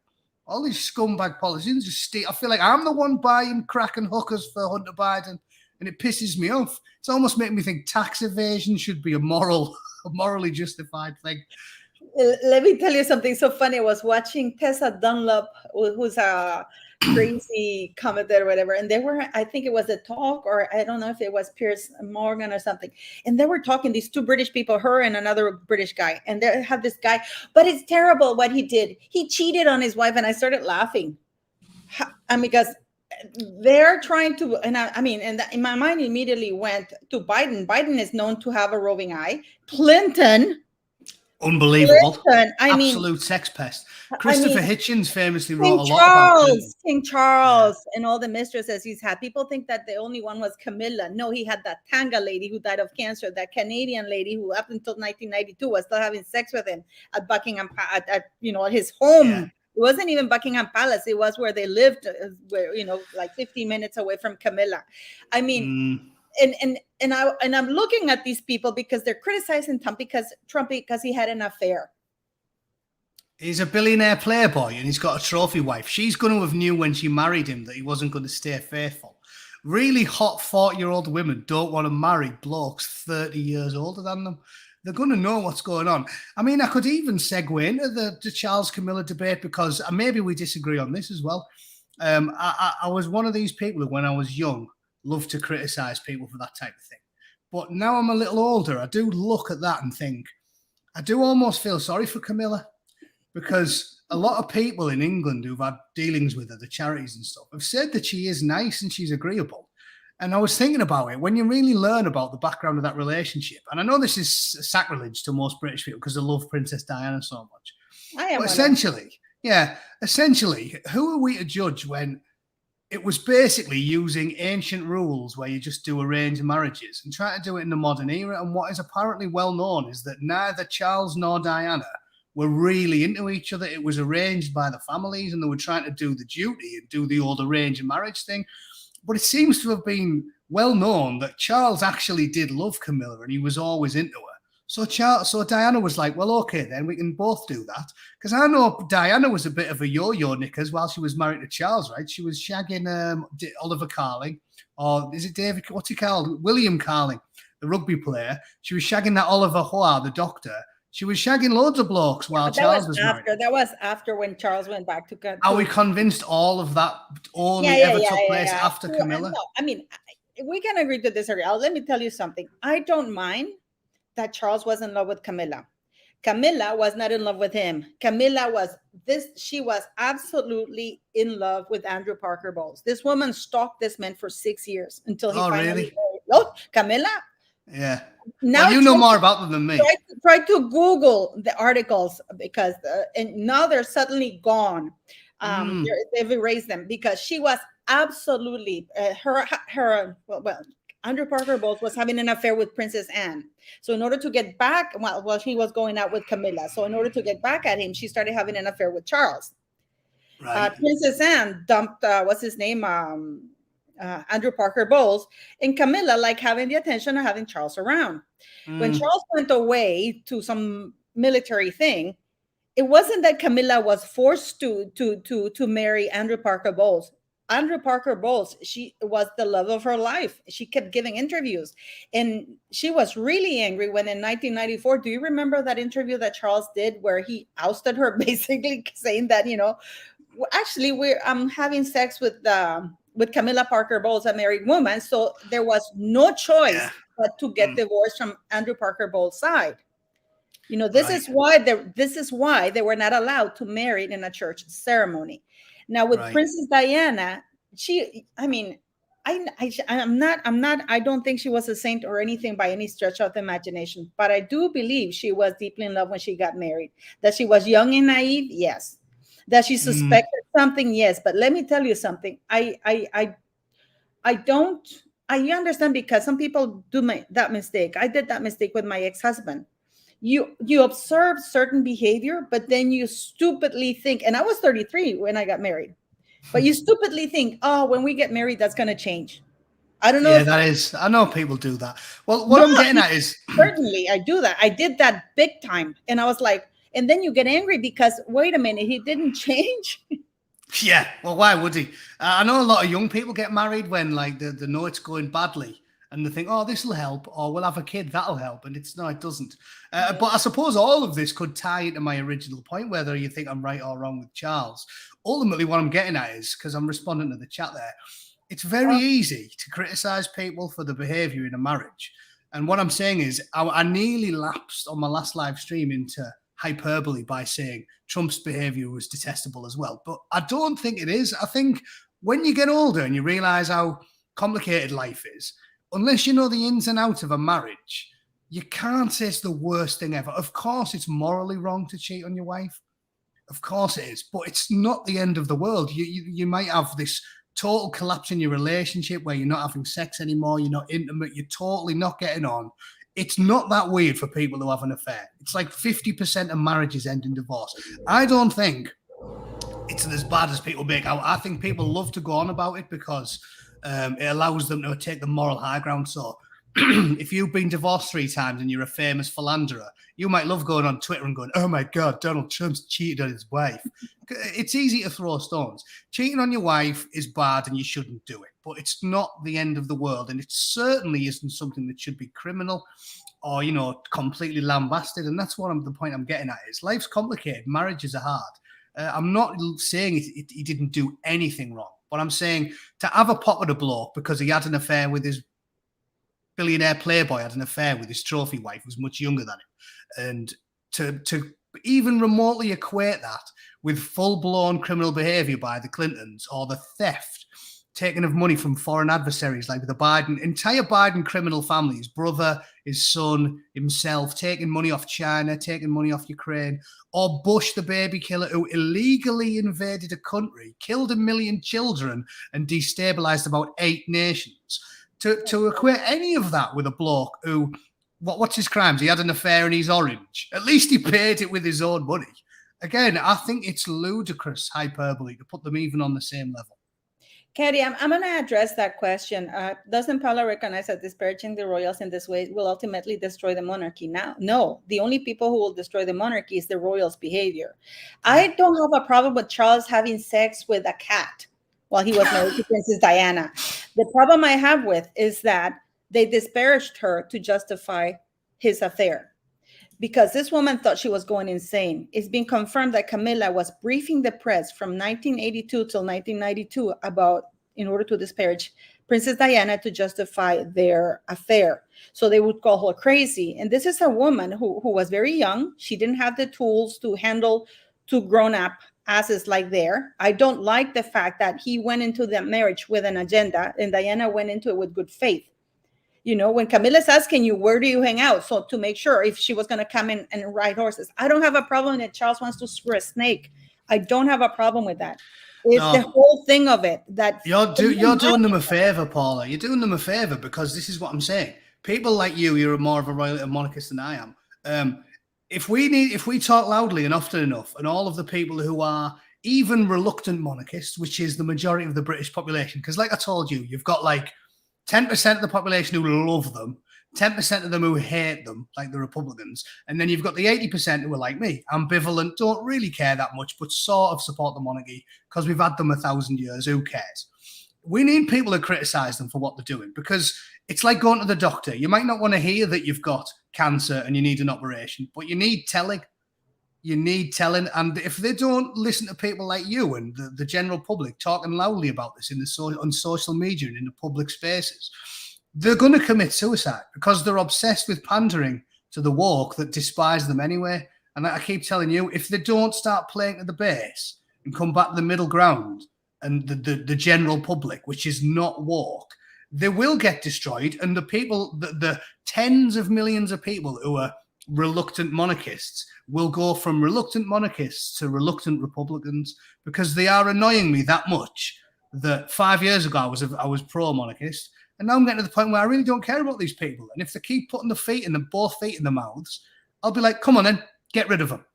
All these scumbag politicians just stay. I feel like I'm the one buying crack and hookers for Hunter Biden, and it pisses me off. It's almost making me think tax evasion should be a morally justified thing. Let me tell you something so funny. I was watching Tessa Dunlop, who's a crazy commentator or whatever, and they were, I think it was a talk, or I don't know if it was Piers Morgan or something, and they were talking, these two British people, her and another British guy, and they have this guy, but it's terrible what he did. He cheated on his wife, and I started laughing. Because they're trying to, and in my mind immediately went to Biden. Biden is known to have a roving eye. Clinton, unbelievable. Absolute sex pest. Christopher Hitchens famously wrote a lot about King Charles and all the mistresses he's had. People think that the only one was Camilla. No, he had that Tanga lady who died of cancer, that Canadian lady who up until 1992 was still having sex with him at Buckingham, at his home. Yeah. It wasn't even Buckingham Palace. It was where they lived, where, like 15 minutes away from Camilla. And I'm looking at these people because they're criticizing Trump because he had an affair. He's a billionaire playboy and he's got a trophy wife. She's going to have knew when she married him that he wasn't going to stay faithful. Really hot 40-year-old women don't want to marry blokes 30 years older than them. They're going to know what's going on. I mean, I could even segue into the Charles Camilla debate because maybe we disagree on this as well. I was one of these people who, when I was young, loved to criticize people for that type of thing. But now I'm a little older, I do look at that and think, I do almost feel sorry for Camilla, because a lot of people in England who've had dealings with her, the charities and stuff, have said that she is nice and she's agreeable. And I was thinking about it, when you really learn about the background of that relationship, and I know this is sacrilege to most British people because they love Princess Diana so much. But essentially, who are we to judge when it was basically using ancient rules where you just do arranged marriages and try to do it in the modern era? And what is apparently well known is that neither Charles nor Diana were really into each other. It was arranged by the families and they were trying to do the duty and do the old arranged marriage thing. But it seems to have been well known that Charles actually did love Camilla and he was always into her. So Diana was like, well, okay, then we can both do that. Because I know Diana was a bit of a yo-yo knickers while she was married to Charles, right? She was shagging Oliver Carling, or is it David, what's he called? William Carling, the rugby player. She was shagging that Oliver Hoa, the doctor. She was shagging loads of blokes while Charles was married. That was after when Charles went back to Are we convinced all of that only ever took place after Camilla? No, I mean, we can agree to disagree. Let me tell you something. I don't mind that Charles was in love with Camilla. Camilla was not in love with him. She was absolutely in love with Andrew Parker Bowles. This woman stalked this man for 6 years until he finally married. Oh, Camilla? Yeah. Now you know more about them than me. Try to Google the articles because and now they're suddenly gone. They've erased them because she was absolutely Andrew Parker Bowles was having an affair with Princess Anne. So in order to get back, he was going out with Camilla. So in order to get back at him, she started having an affair with Charles. Right. Princess Anne dumped what's his name, Andrew Parker Bowles, and Camilla like having the attention of having Charles around. When Charles went away to some military thing, it wasn't that Camilla was forced to marry Andrew Parker Bowles. Andrew Parker Bowles, she was the love of her life. She kept giving interviews, and she was really angry when in 1994, do you remember that interview that Charles did where he ousted her, basically saying that, actually I'm having sex with Camilla Parker Bowles, a married woman. So there was no choice but to get divorced from Andrew Parker Bowles' side. You know, Right. this is why they were not allowed to marry in a church ceremony. Now with Right. Princess Diana, I mean, I don't think she was a saint or anything by any stretch of the imagination, but I do believe she was deeply in love when she got married. That she was young and naive, yes. That she Mm. suspected something, yes. But let me tell you something. I don't. I understand because some people do make that mistake. I did that mistake with my ex-husband. You observe certain behavior, but then you stupidly think, and I was 33 when I got married, but you stupidly think, oh, when we get married, that's going to change. I don't know Yeah, if that is. I know people do that. Well, what no, I'm getting at is, certainly I do that. I did that big time, and I was like, and then you get angry because wait a minute, he didn't change. yeah. Well, why would he? I know a lot of young people get married when like they know it's going badly, and they think, oh, this will help, or we'll have a kid that'll help, and it's no, it doesn't. Yeah. But I suppose all of this could tie into my original point, whether you think I'm right or wrong with Charles. Ultimately, what I'm getting at is because I'm responding to the chat there. It's very easy to criticize people for the behavior in a marriage. And what I'm saying is, I nearly lapsed on my last live stream into hyperbole by saying Trump's behavior was detestable as well. But I don't think it is. I think when you get older and you realize how complicated life is, unless you know the ins and outs of a marriage, you can't say it's the worst thing ever. Of course, it's morally wrong to cheat on your wife. Of course it is, but it's not the end of the world. You might have this total collapse in your relationship where you're not having sex anymore, you're not intimate, you're totally not getting on. It's not that weird for people who have an affair. It's like 50% of marriages end in divorce. I don't think it's as bad as people make out. I think people love to go on about it because it allows them to take the moral high ground. So if you've been divorced 3 times and you're a famous philanderer, you might love going on Twitter and going, oh my God, Donald Trump's cheated on his wife. It's easy to throw stones. Cheating on your wife is bad and you shouldn't do it, but it's not the end of the world. And it certainly isn't something that should be criminal or, you know, completely lambasted. And that's what the point I'm getting at is life's complicated. Marriages are hard. I'm not saying he didn't do anything wrong, but I'm saying to have a pop at a bloke because he had an affair with his billionaire playboy had an affair with his trophy wife who was much younger than him. And to even remotely equate that with full-blown criminal behavior by the Clintons or the theft, taking of money from foreign adversaries like the entire Biden criminal family, his brother, his son, himself, taking money off China, taking money off Ukraine, or Bush, the baby killer who illegally invaded a country, killed 1 million children and destabilized about 8 nations. To equate any of that with a bloke who, what's his crimes? He had an affair and he's orange. At least he paid it with his own money. Again, I think it's ludicrous hyperbole to put them even on the same level. Katie, I'm going to address that question. Doesn't Paula recognize that disparaging the royals in this way will ultimately destroy the monarchy? Now, no, the only people who will destroy the monarchy is the royals' behavior. I don't have a problem with Charles having sex with a cat while he was married to Princess Diana. The problem I have with is that they disparaged her to justify his affair, because this woman thought she was going insane. It's been confirmed that Camilla was briefing the press from 1982 till 1992 in order to disparage Princess Diana to justify their affair. So they would call her crazy. And this is a woman who was very young. She didn't have the tools to handle 2 grown-up asses like there. I don't like the fact that he went into that marriage with an agenda and Diana went into it with good faith. You know, when Camilla's asking you, where do you hang out? So to make sure if she was going to come in and ride horses. I don't have a problem that Charles wants to screw a snake. I don't have a problem with that. It's the whole thing of it that you're doing them a favor, Paula. You're doing them a favor because this is what I'm saying. People like you're more of a royal monarchist than I am. If we talk loudly and often enough, and all of the people who are even reluctant monarchists, which is the majority of the British population, because like I told you, you've got like 10% of the population who love them, 10% of them who hate them, like the Republicans, and then you've got the 80% who are like me, ambivalent, don't really care that much, but sort of support the monarchy because we've had them 1,000 years, who cares? We need people to criticize them for what they're doing because it's like going to the doctor. You might not want to hear that you've got cancer and you need an operation, but you need telling. You need telling. And if they don't listen to people like you and the general public talking loudly about this on social media and in the public spaces, they're going to commit suicide because they're obsessed with pandering to the woke that despise them anyway. And I keep telling you, if they don't start playing to the base and come back to the middle ground and the general public, which is not woke, they will get destroyed. And the people, the tens of millions of people who are reluctant monarchists will go from reluctant monarchists to reluctant Republicans, because they are annoying me that much that 5 years ago I was pro-monarchist, and now I'm getting to the point where I really don't care about these people. And if they keep putting both feet in the mouths, I'll be like, come on then, get rid of them.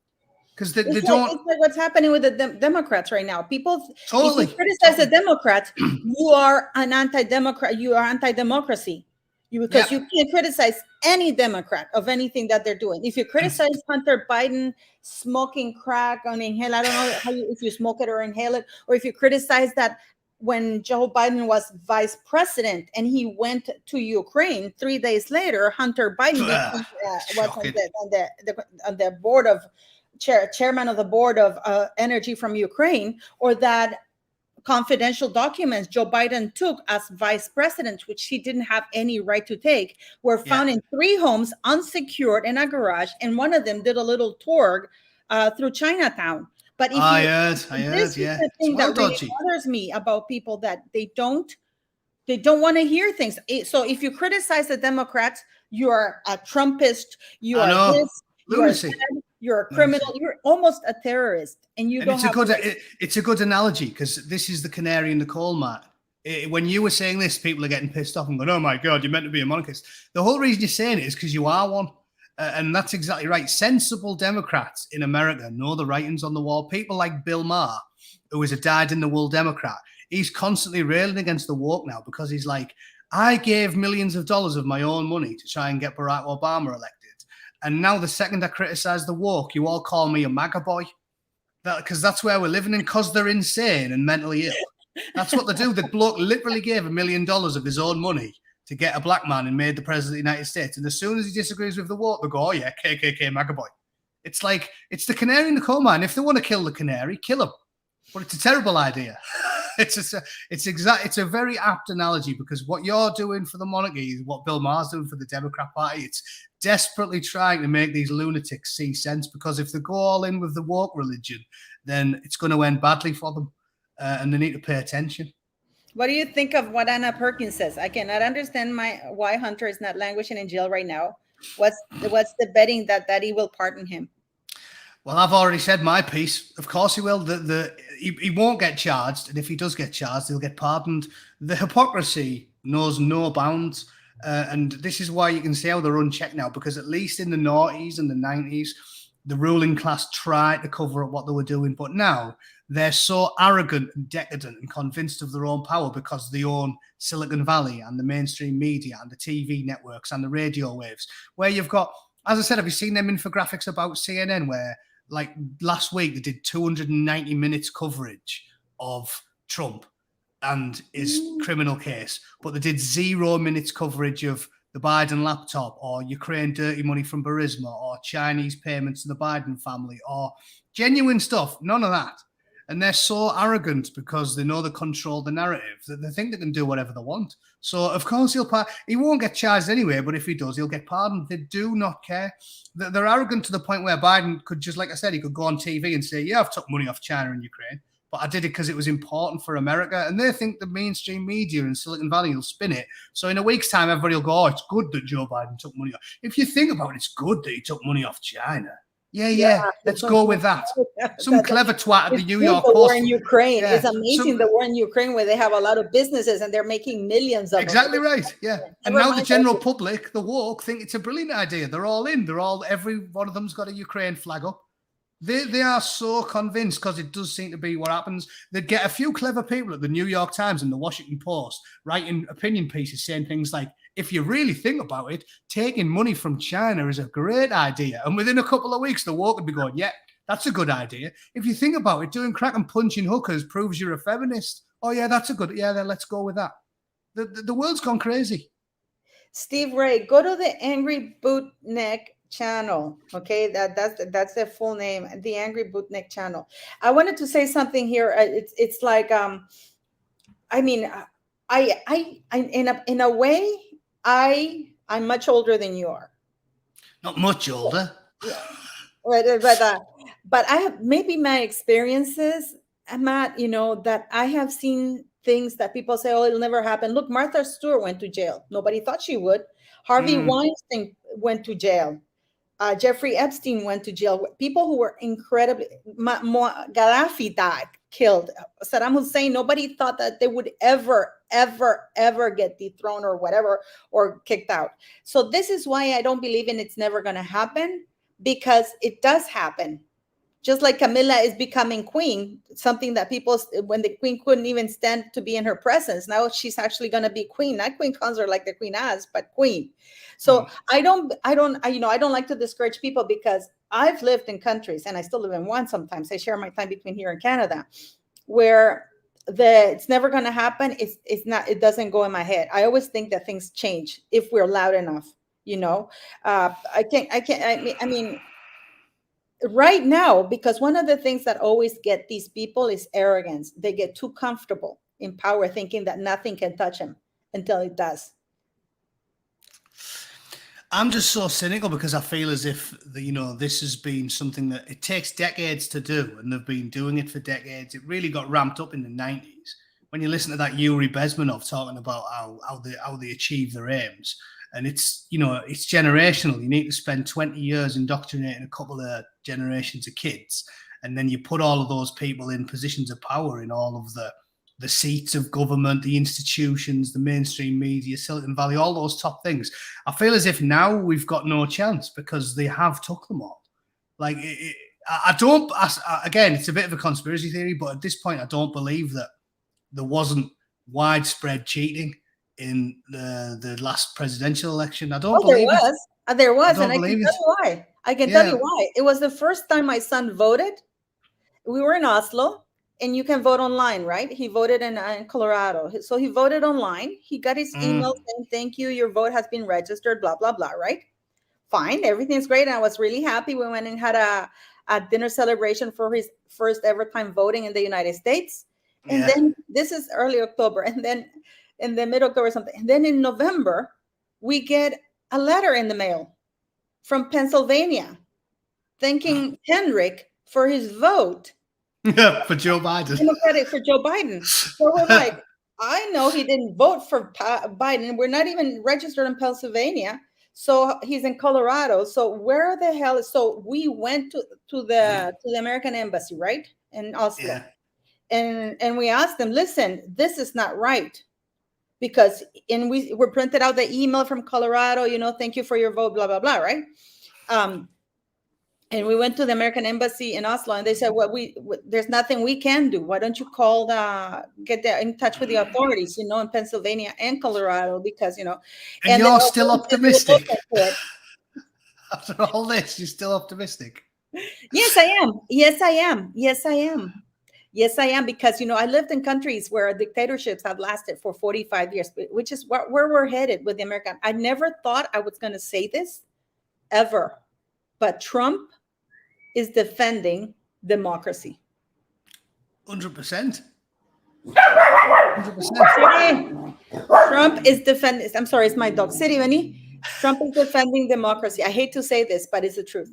Because they don't. It's like what's happening with the Democrats right now. People, Totally. if you criticize the Democrats, you are an anti-democrat. You are anti-democracy. Because you can't criticize any Democrat of anything that they're doing. If you criticize Hunter Biden smoking crack on inhale, I don't know if you smoke it or inhale it, or if you criticize that when Joe Biden was vice president and he went to Ukraine 3 days later, Hunter Biden was on the board of chairman of the board of energy from Ukraine, or that confidential documents Joe Biden took as vice president, which he didn't have any right to take, were found in 3 homes, unsecured, in a garage, and one of them did a little tour through Chinatown. But if this is the thing that really bothers me about people, that they don't want to hear things. So if you criticize the Democrats, you are a Trumpist, you are this, you are that, you're a criminal, you're almost a terrorist, and you don't it's a good analogy, because this is the canary in the coal mine. When you were saying this, people are getting pissed off and going, oh my God, you're meant to be a monarchist. The whole reason you're saying it is because you are one. And that's exactly right. Sensible Democrats in America know the writings on the wall. People like Bill Maher, who is a dyed-in-the-wool Democrat, he's constantly railing against the woke now, because he's like, I gave millions of dollars of my own money to try and get Barack Obama elected. And now the second I criticize the woke, you all call me a MAGA boy. Because that's where we're living in, because they're insane and mentally ill. That's what they do. The bloke literally gave $1 million of his own money to get a black man and made the president of the United States. And as soon as he disagrees with the woke, they go, oh yeah, KKK MAGA boy. It's like, it's the canary in the coal mine. If they want to kill the canary, kill him. But it's a terrible idea. It's a very apt analogy, because what you're doing for the monarchy is what Bill Maher's doing for the Democrat Party. It's desperately trying to make these lunatics see sense, because if they go all in with the woke religion, then it's going to end badly for them, and they need to pay attention. What do you think of what Anna Perkins says? I cannot understand why Hunter is not languishing in jail right now. What's the betting that he will pardon him? Well, I've already said my piece. Of course he will. He won't get charged, and if he does get charged, he'll get pardoned. The hypocrisy knows no bounds, and this is why you can see how they're unchecked now, because at least in the noughties and the 90s, the ruling class tried to cover up what they were doing, but now they're so arrogant and decadent and convinced of their own power, because they own Silicon Valley and the mainstream media and the TV networks and the radio waves, where you've got, as I said, have you seen them infographics about CNN where, like last week, they did 290 minutes coverage of Trump and his criminal case, but they did 0 minutes coverage of the Biden laptop, or Ukraine dirty money from Burisma, or Chinese payments to the Biden family, or genuine stuff. None of that. And they're so arrogant because they know they control the narrative that they think they can do whatever they want. So, of course, he won't get charged anyway, but if he does, he'll get pardoned. They do not care. They're arrogant to the point where Biden could just, like I said, he could go on TV and say, yeah, I've took money off China and Ukraine, but I did it because it was important for America. And they think the mainstream media in Silicon Valley will spin it. So in a week's time, everybody will go, oh, it's good that Joe Biden took money off. If you think about it, it's good that he took money off China. Yeah. Let's go with that. Some clever twat at the New York Post. The war in Ukraine. It's amazing, the war in Ukraine, where they have a lot of businesses and they're making millions of Exactly right. Yeah. And now the general public, the woke, think it's a brilliant idea. They're all in. Every one of them's got a Ukraine flag up. They are so convinced, because it does seem to be what happens. They'd get a few clever people at the New York Times and the Washington Post writing opinion pieces saying things like, if you really think about it, taking money from China is a great idea. And within a couple of weeks, the woke would be going, yeah, that's a good idea. If you think about it, doing crack and punching hookers proves you're a feminist. Oh, yeah, that's a good, yeah, then let's go with that. The world's gone crazy. Steve Ray, go to the Angry Bootneck channel. Okay, that's their full name, the Angry Bootneck channel. I wanted to say something here. It's like, I mean, I in a way, I'm much older than you are. Not much older. Yeah, but I have maybe my experiences, Matt, that I have seen things that people say, oh, it'll never happen. Look, Martha Stewart went to jail. Nobody thought she would. Harvey Mm. Weinstein went to jail. Jeffrey Epstein went to jail. People who were incredibly, Gaddafi died, killed. Saddam Hussein, nobody thought that they would ever, ever, ever get dethroned or whatever, or kicked out. So this is why I don't believe in it's never going to happen, because it does happen. Just like Camilla is becoming queen, something that people, when the queen couldn't even stand to be in her presence, now she's actually going to be queen, not queen consort like the queen has, but queen. So I don't like to discourage people, because I've lived in countries, and I still live in one sometimes. I share my time between here and Canada, where it's never going to happen. It's not, it doesn't go in my head. I always think that things change if we're loud enough, I mean, right now, because one of the things that always get these people is arrogance. They get too comfortable in power, thinking that nothing can touch them until it does. I'm just so cynical, because I feel as if this has been something that it takes decades to do, and they've been doing it for decades. It really got ramped up in the 90s when you listen to that Yuri Bezmenov talking about how they achieve their aims. And it's generational. You need to spend 20 years indoctrinating a couple of generations of kids, and then you put all of those people in positions of power in all of the seats of government, the institutions, the mainstream media, Silicon Valley, all those top things. I feel as if now we've got no chance, because they have took them all. Like, again, it's a bit of a conspiracy theory, but at this point, I don't believe that there wasn't widespread cheating in the last presidential election. I don't believe there was. There was, and I can tell you why. I can tell you why. It was the first time my son voted. We were in Oslo, and you can vote online, right? He voted in Colorado. So he voted online. He got his email saying, thank you, your vote has been registered, blah, blah, blah, right? Fine, everything's great. And I was really happy. We went and had a dinner celebration for his first ever time voting in the United States. And then this is early October, and then in the mid-October or something. And then in November, we get a letter in the mail from Pennsylvania thanking Henrik for his vote. For Joe Biden. Democratic for Joe Biden. So we're like, I know he didn't vote for Biden. We're not even registered in Pennsylvania. So he's in Colorado. So where the hell is, so we went to the American embassy, right? In Oslo. Yeah. And we asked them, listen, this is not right. Because we printed out the email from Colorado, thank you for your vote, blah, blah, blah, right? And we went to the American embassy in Oslo, and they said, well, there's nothing we can do. Why don't you get in touch with the authorities, in Pennsylvania and Colorado, because, And you're still optimistic. After all this, you're still optimistic. Yes, I am. Yes, I am. Yes, I am. Yes, I am, because, I lived in countries where dictatorships have lasted for 45 years, which is where we're headed with the American. I never thought I was going to say this ever, but Trump is defending democracy. 100%. 100%. Trump is defending, I'm sorry, it's my dog. City, Benny. Trump is defending democracy. I hate to say this, but it's the truth.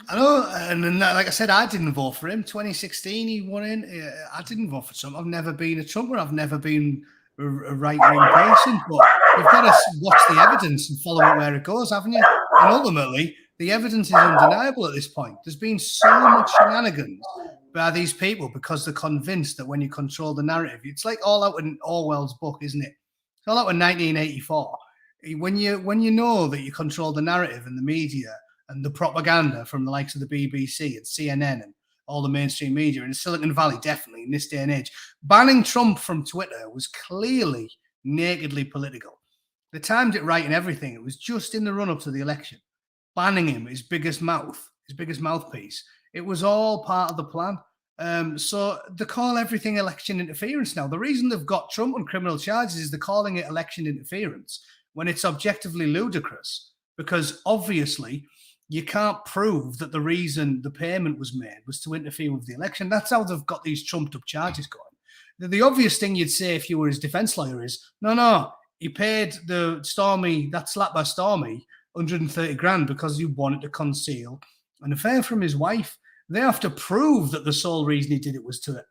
I know, and like I said, I didn't vote for him. 2016, he won in. I didn't vote for Trump. I've never been a Trumper. I've never been a right-wing person. But you've got to watch the evidence and follow it where it goes, haven't you? And ultimately, the evidence is undeniable at this point. There's been so much shenanigans by these people because they're convinced that when you control the narrative, it's like all out in Orwell's book, isn't it? It's all out in 1984. When you know that you control the narrative and the media and the propaganda from the likes of the BBC and CNN and all the mainstream media in Silicon Valley, definitely in this day and age, banning Trump from Twitter was clearly nakedly political. They timed it right and everything. It was just in the run-up to the election. Banning him, his biggest mouthpiece. It was all part of the plan. So they call everything election interference now. The reason they've got Trump on criminal charges is they're calling it election interference when it's objectively ludicrous, because obviously you can't prove that the reason the payment was made was to interfere with the election. That's how they've got these trumped up charges going. The obvious thing you'd say if you were his defense lawyer is, no, he paid the Stormy, that slap by Stormy, 130 grand because he wanted to conceal an affair from his wife. They have to prove that the sole reason he did it was to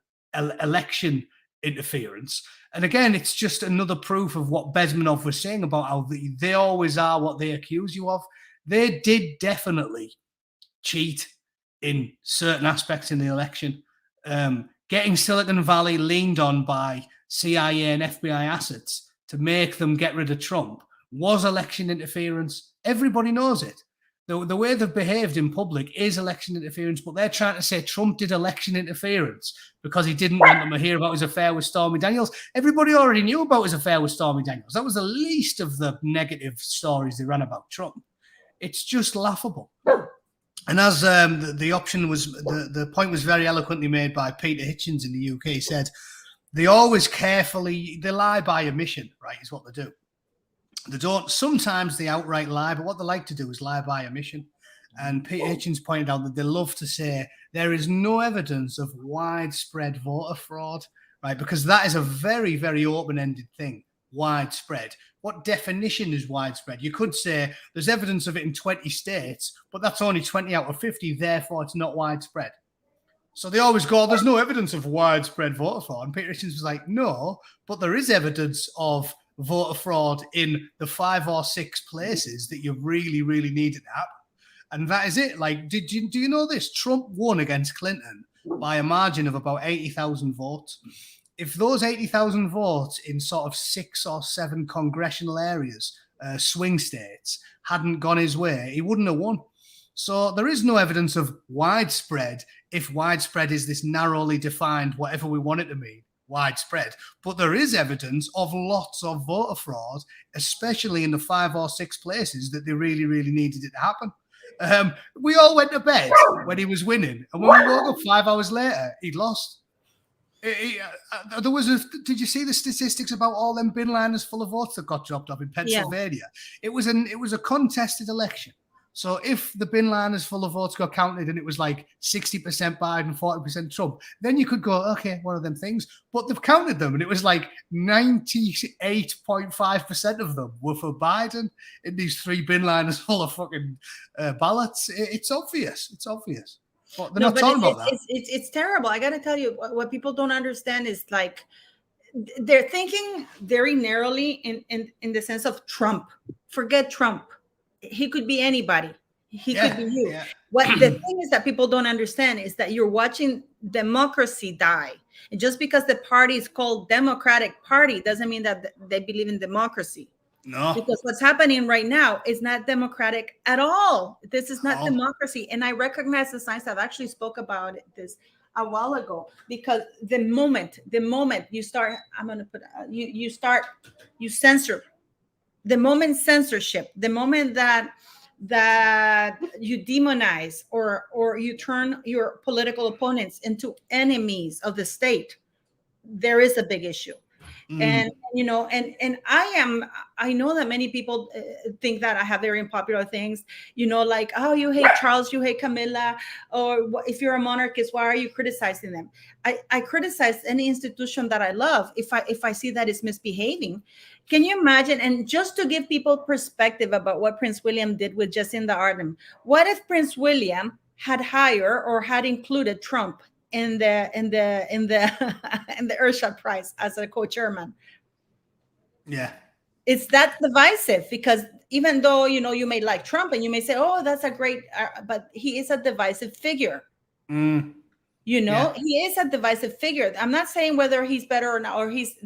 election interference. And again, it's just another proof of what Bezmenov was saying about how they always are what they accuse you of. They did definitely cheat in certain aspects in the election. Getting Silicon Valley leaned on by CIA and FBI assets to make them get rid of Trump was election interference. Everybody knows it. The way they've behaved in public is election interference, but they're trying to say Trump did election interference because he didn't want them to hear about his affair with Stormy Daniels. Everybody already knew about his affair with Stormy Daniels. That was the least of the negative stories they ran about Trump. It's just laughable. And as the option was, the point was very eloquently made by Peter Hitchens in the UK. He said, they always they lie by omission, right, is what they do. They don't, sometimes they outright lie, but what they like to do is lie by omission. And Peter Hitchens pointed out that they love to say there is no evidence of widespread voter fraud, right? Because that is a very, very open-ended thing, widespread. What definition is widespread? You could say there's evidence of it in 20 states, but that's only 20 out of 50, therefore it's not widespread. So they always go, there's no evidence of widespread voter fraud. And Peter Hitchens was like, no, but there is evidence of voter fraud in the 5 or 6 places that you really, really needed to happen. And that is it. Like, do you know this? Trump won against Clinton by a margin of about 80,000 votes. If those 80,000 votes in sort of 6 or 7 congressional areas, swing states, hadn't gone his way, he wouldn't have won. So there is no evidence of widespread, if widespread is this narrowly defined, whatever we want it to mean, widespread. But there is evidence of lots of voter fraud, especially in the 5 or 6 places that they really, really needed it to happen. We all went to bed when he was winning. And when we woke up 5 hours later, he'd lost. There was did you see the statistics about all them bin liners full of votes that got dropped off in Pennsylvania? Yeah. It was a contested election. So if the bin liners full of votes got counted and it was like 60% Biden, 40% Trump, then you could go, okay, one of them things. But they've counted them and it was like 98.5% of them were for Biden in these 3 bin liners full of fucking ballots. It's obvious. It's obvious. But they're not talking about that. It's terrible. I got to tell you, what people don't understand is like they're thinking very narrowly in the sense of Trump. Forget Trump. He could be anybody. He could be you. Yeah. What the thing is that people don't understand is that you're watching democracy die. And just because the party is called Democratic Party doesn't mean that they believe in democracy. No. Because what's happening right now is not democratic at all. This is not democracy. And I recognize the signs. I've actually spoke about this a while ago, because the moment you start, you censor. The moment censorship, the moment that you demonize or you turn your political opponents into enemies of the state, there is a big issue. And I know that many people think that I have very unpopular things, like, oh, you hate Charles, you hate Camilla, or if you're a monarchist, why are you criticizing them? I criticize any institution that I love if I see that it's misbehaving. Can you imagine? And just to give people perspective about what Prince William did with Jacinda Ardern, what if Prince William had hired or had included Trump in the Earthshot Prize as a co-chairman? Yeah, it's that divisive, because even though you may like Trump and you may say, oh, that's a great, but he is a divisive figure. He is a divisive figure. I'm not saying whether he's better or not, or he's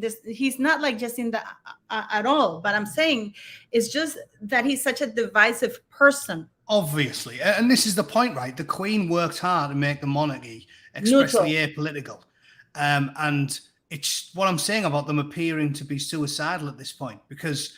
not like Jacinda at all, but I'm saying it's just that he's such a divisive person. Obviously, and this is the point, right? The Queen worked hard to make the monarchy expressly apolitical, and it's what I'm saying about them appearing to be suicidal at this point, because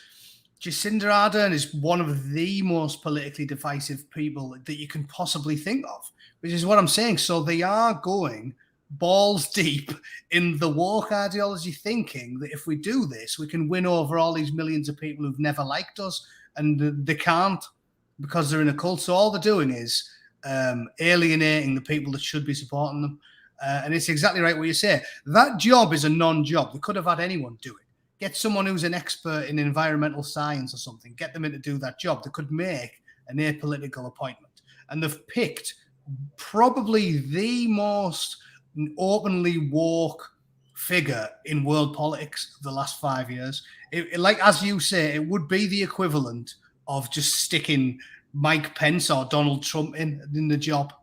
Jacinda Ardern is one of the most politically divisive people that you can possibly think of, which is what I'm saying. So they are going balls deep in the woke ideology, thinking that if we do this, we can win over all these millions of people who've never liked us, and they can't, because they're in a cult. So all they're doing is alienating the people that should be supporting them. And it's exactly right what you say. That job is a non-job. They could have had anyone do it. Get someone who's an expert in environmental science or something, get them in to do that job. They could make an apolitical appointment. And they've picked probably the most openly woke figure in world politics of the last 5 years. Like, as you say, it would be the equivalent of just sticking Mike Pence or Donald Trump in the job.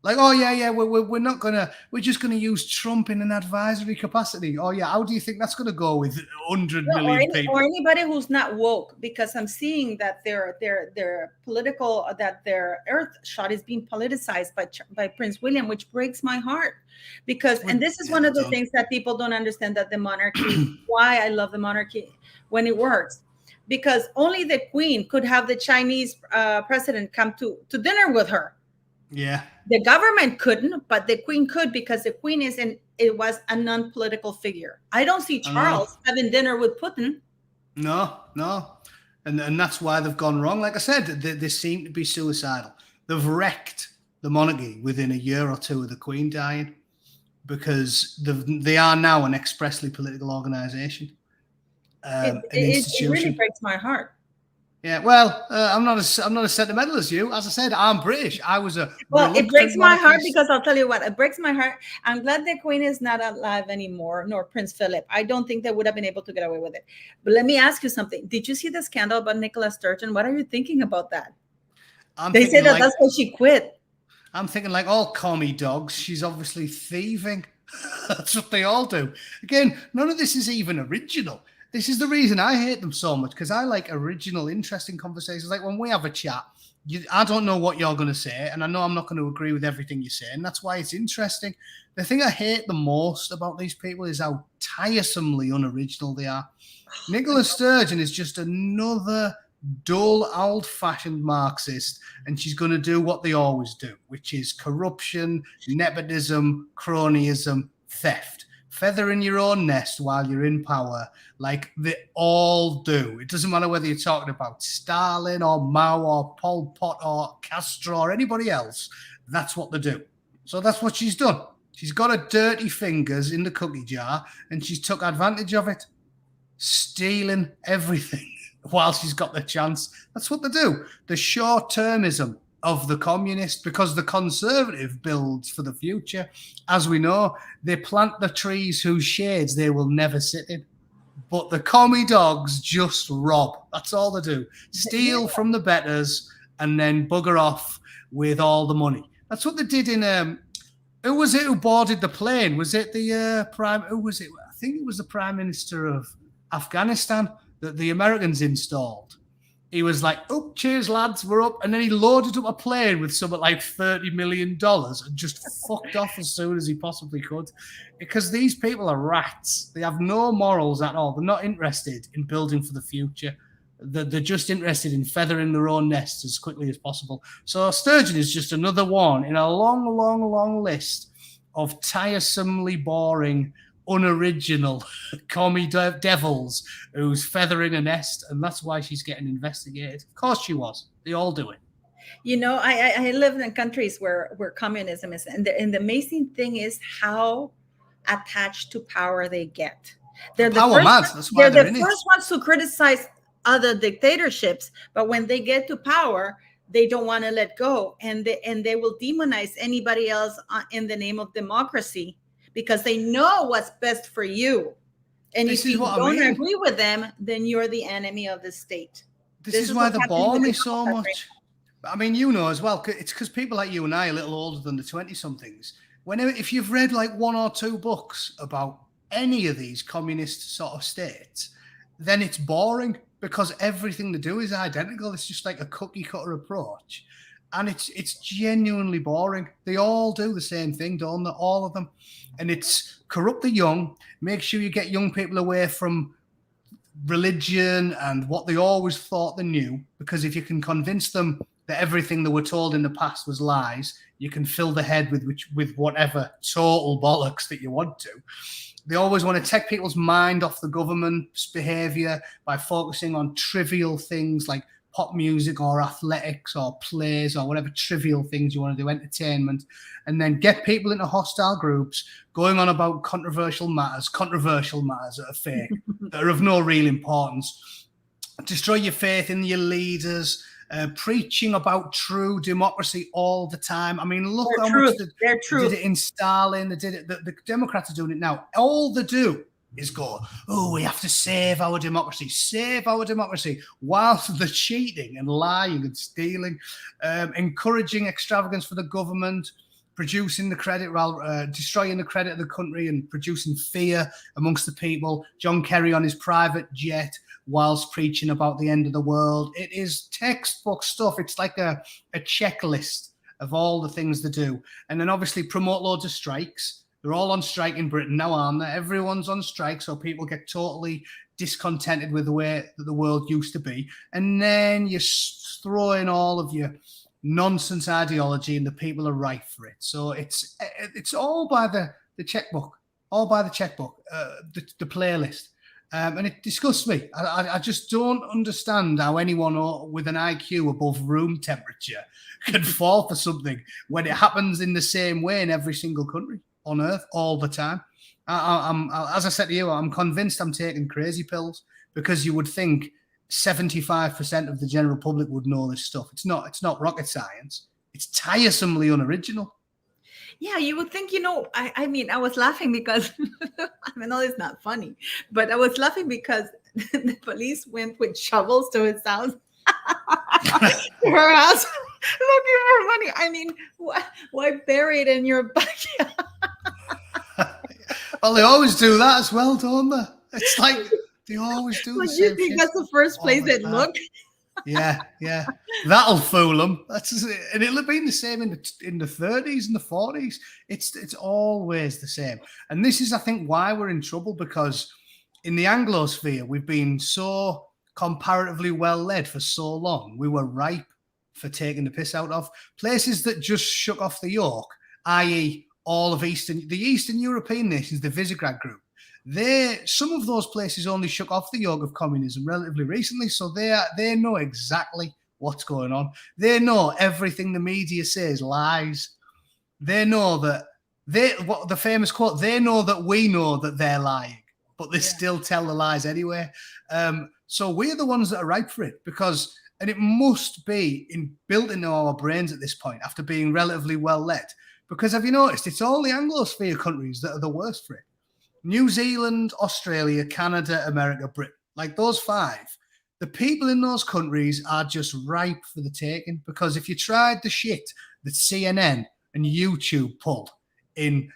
Like, oh yeah, we're just gonna use Trump in an advisory capacity. Oh yeah, how do you think that's gonna go with 100 million people? Or anybody who's not woke, because I'm seeing that their political, that their Earth shot is being politicized by Prince William, which breaks my heart. Because, and this is one of the things that people don't understand, that the monarchy, why I love the monarchy when it works, because only the Queen could have the Chinese president come to dinner with her. Yeah. The government couldn't, but the Queen could, because the Queen it was a non-political figure. I don't see Charles having dinner with Putin. No. And that's why they've gone wrong. Like I said, they seem to be suicidal. They've wrecked the monarchy within a year or two of the Queen dying, because they are now an expressly political organisation. It really breaks my heart. Yeah, well, I'm not as sentimental as you. As I said, I'm British. I was a it breaks my heart, because I'll tell you what, it breaks my heart. I'm glad the Queen is not alive anymore, nor Prince Philip. I don't think they would have been able to get away with it. But let me ask you something. Did you see the scandal about Nicola Sturgeon? What are you thinking about that? They say that that's why she quit. I'm thinking, like all commie dogs, she's obviously thieving. That's what they all do. Again, none of this is even original. This is the reason I hate them so much, because I like original, interesting conversations. Like when we have a chat, I don't know what you're going to say, and I know I'm not going to agree with everything you say, and that's why it's interesting. The thing I hate the most about these people is how tiresomely unoriginal they are. Nicola Sturgeon is just another dull, old-fashioned Marxist, and she's going to do what they always do, which is corruption, nepotism, cronyism, theft. Feather in your own nest while you're in power, like they all do. It doesn't matter whether you're talking about Stalin or Mao or Pol Pot or Castro or anybody else. That's what they do. So that's what she's done. She's got her dirty fingers in the cookie jar, and she's took advantage of it, stealing everything while she's got the chance. That's what they do. The short-termism of the communist, because the conservative builds for the future. As we know, they plant the trees whose shades they will never sit in. But the commie dogs just rob. That's all they do. Steal from the betters and then bugger off with all the money. That's what they did in... who was it who boarded the plane? Was it the prime... Who was it? I think it was the Prime Minister of Afghanistan that the Americans installed. He was like, oh, cheers, lads, we're up. And then he loaded up a plane with something like $30 million and just fucked off as soon as he possibly could. Because these people are rats. They have no morals at all. They're not interested in building for the future. They're just interested in feathering their own nests as quickly as possible. So Sturgeon is just another one in a long, long, long list of tiresomely boring, unoriginal commie devils who's feathering a nest, and that's why she's getting investigated. Of course she was. They all do it. You know, I live in countries where communism is, and the amazing thing is how attached to power they get. They're the first ones to criticize other dictatorships, but when they get to power, they don't want to let go, and they will demonize anybody else in the name of democracy, because they know what's best for you. And if you don't agree with them, then you're the enemy of the state. This is why they bore me so much. I mean, you know as well, it's because people like you and I are a little older than the 20-somethings. If you've read like one or two books about any of these communist sort of states, then it's boring, because everything they do is identical. It's just like a cookie-cutter approach. And it's genuinely boring. They all do the same thing, don't they? All of them. And it's corrupt the young, make sure you get young people away from religion and what they always thought they knew, because if you can convince them that everything they were told in the past was lies, you can fill the head with whatever total bollocks that you want to. They always want to take people's mind off the government's behaviour by focusing on trivial things like pop music or athletics or plays or whatever trivial things you want to do, entertainment, and then get people into hostile groups going on about controversial matters that are fake, that are of no real importance. Destroy your faith in your leaders, preaching about true democracy all the time. I mean, look how much they did it in Stalin. They did it. The Democrats are doing it now. All they do is go, oh, we have to save our democracy, whilst they're cheating and lying and stealing, encouraging extravagance for the government, producing the credit, destroying the credit of the country and producing fear amongst the people. John Kerry on his private jet whilst preaching about the end of the world. It is textbook stuff. It's like a checklist of all the things they do. And then obviously promote loads of strikes. They're all on strike in Britain now, aren't they? Everyone's on strike, so people get totally discontented with the way that the world used to be. And then you throw in all of your nonsense ideology and the people are ripe for it. So it's all by the checkbook, the playlist. And it disgusts me. I just don't understand how anyone with an IQ above room temperature can fall for something when it happens in the same way in every single country on earth all the time. As I said to you, I'm convinced I'm taking crazy pills, because you would think 75% of the general public would know this stuff. It's not rocket science. It's tiresomely unoriginal. Yeah, you would think, I mean, I was laughing because, I know it's not funny, but I was laughing because the police went with shovels to his house, to her house, looking for money. I mean, why bury it in your backyard? Well, they always do that as well, don't they? It's like they always do the same You think shit that's the first place they'd look? Yeah. That'll fool them. And it'll have been the same in the 30s and the 40s. It's always the same. And this is, I think, why we're in trouble, because in the Anglosphere, we've been so comparatively well led for so long. We were ripe for taking the piss out of. Places that just shook off the yolk, i.e. all of the Eastern European nations, the Visegrad group. Some of those places only shook off the yoke of communism relatively recently, so they know exactly what's going on. They know everything the media says lies. They know that what the famous quote, they know that we know that they're lying, but they still tell the lies anyway. So we're the ones that are ripe for it, and it must be built into our brains at this point after being relatively well led. Because have you noticed, it's all the Anglosphere countries that are the worst for it. New Zealand, Australia, Canada, America, Britain, like those five, the people in those countries are just ripe for the taking. Because if you tried the shit that CNN and YouTube pulled in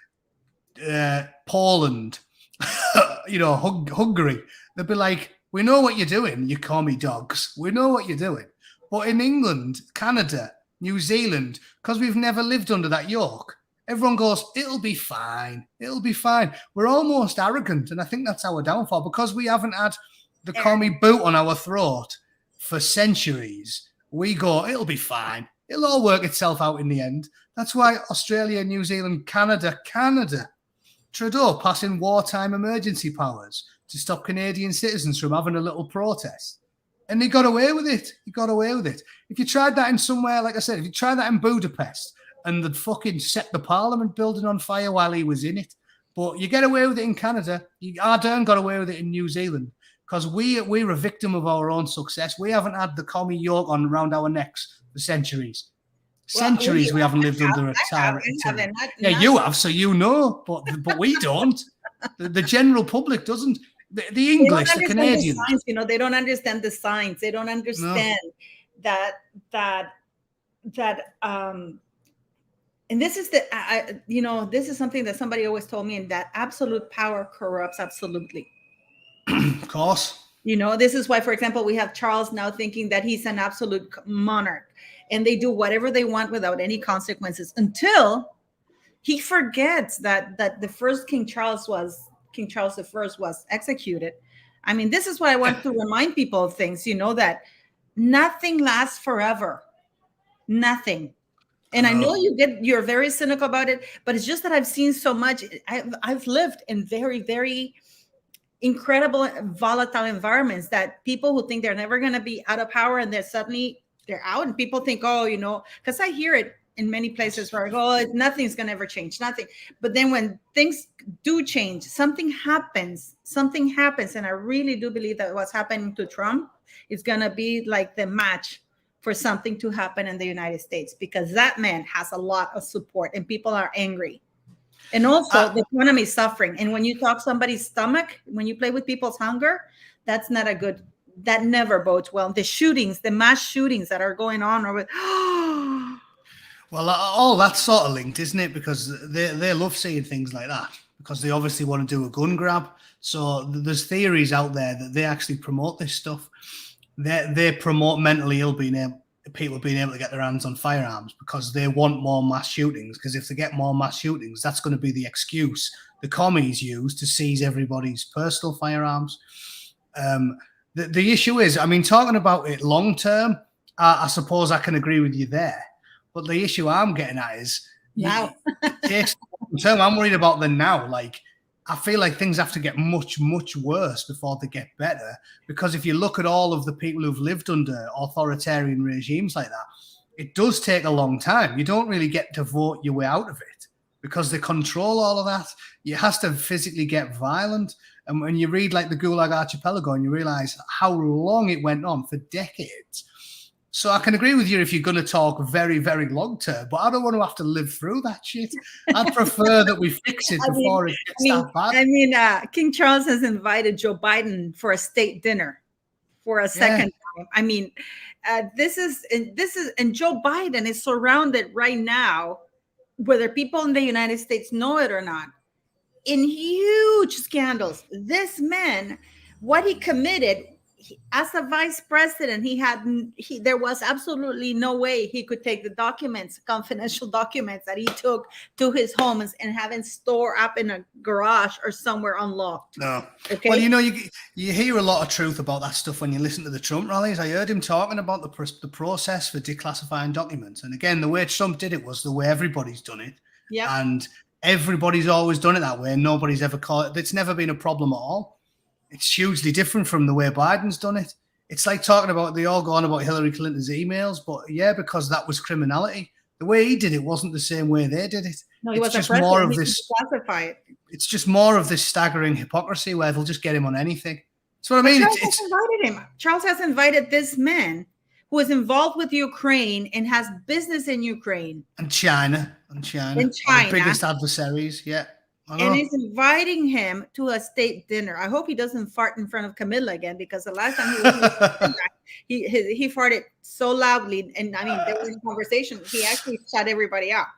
Poland, Hungary, they'd be like, we know what you're doing, you commie dogs. We know what you're doing. But in England, Canada, New Zealand, because we've never lived under that yoke, everyone goes, it'll be fine. It'll be fine. We're almost arrogant, and I think that's our downfall, because we haven't had the commie boot on our throat for centuries. We go, it'll be fine. It'll all work itself out in the end. That's why Australia, New Zealand, Canada, Trudeau passing wartime emergency powers to stop Canadian citizens from having a little protest. And he got away with it. If you tried that in somewhere, like I said, if you tried that in Budapest, and they'd fucking set the Parliament building on fire while he was in it. But you get away with it in Canada. Ardern got away with it in New Zealand, because we're a victim of our own success. We haven't had the commie yoke on around our necks for centuries. We haven't lived under a tyrant. Yeah, you have, so you know, but we don't. The general public doesn't. The English, the Canadians. The signs, they don't understand the signs. They don't understand that and this is this is something that somebody always told me, and that absolute power corrupts absolutely. Of course. This is why, for example, we have Charles now thinking that he's an absolute monarch, and they do whatever they want without any consequences, until he forgets that the first King Charles I was executed. I mean, this is what I want to remind people of things, that nothing lasts forever. Nothing. And I know you're very cynical about it, but it's just that I've seen so much. I've lived in very, very incredible volatile environments that people who think they're never going to be out of power and they're out, and people think, oh, because I hear it in many places where I go, oh, nothing's going to ever change, nothing. But then when things do change, something happens, and I really do believe that what's happening to Trump is going to be like the match for something to happen in the United States, because that man has a lot of support and people are angry. And also the economy is suffering. And when you talk somebody's stomach, when you play with people's hunger, that's not a good, that never bodes well. The shootings, the mass shootings that are going on over. Well, all that's sort of linked, isn't it? Because they love seeing things like that, because they obviously want to do a gun grab. So there's theories out there that they actually promote this stuff. They promote mentally ill people being able to get their hands on firearms because they want more mass shootings. Because if they get more mass shootings, that's going to be the excuse the commies use to seize everybody's personal firearms. The issue is, I mean, talking about it long term, I suppose I can agree with you there. But the issue I'm getting at is, Wow. I'm worried about the now. Like, I feel like things have to get much, much worse before they get better. Because if you look at all of the people who've lived under authoritarian regimes like that, it does take a long time. You don't really get to vote your way out of it because they control all of that. You have to physically get violent. And when you read like the Gulag Archipelago and you realize how long it went on for decades. So I can agree with you if you're going to talk very, very long term, but I don't want to have to live through that shit. I'd prefer that we fix it before it gets that bad. King Charles has invited Joe Biden for a state dinner for a second time. I mean, this is Joe Biden is surrounded right now, whether people in the United States know it or not, in huge scandals. This man, what he committed. As a vice president, there was absolutely no way he could take the documents, confidential documents that he took to his home and have them stored up in a garage or somewhere unlocked. No. Okay. Well, you hear a lot of truth about that stuff when you listen to the Trump rallies. I heard him talking about the process for declassifying documents. And again, the way Trump did it was the way everybody's done it. Yeah. And everybody's always done it that way. Nobody's ever caught it. It's never been a problem at all. It's hugely different from the way Biden's done it. It's like talking about, they all go on about Hillary Clinton's emails, but yeah, because that was criminality. The way he did it wasn't the same way they did it. No, he was just more of this. Classify it. It's just more of this staggering hypocrisy where they'll just get him on anything. That's what I mean. Charles has invited this man who is involved with Ukraine and has business in Ukraine and China. Our biggest adversaries. Yeah. And he's inviting him to a state dinner. I hope he doesn't fart in front of Camilla again, because the last time he farted so loudly, and I mean, there was a conversation. He actually shut everybody up.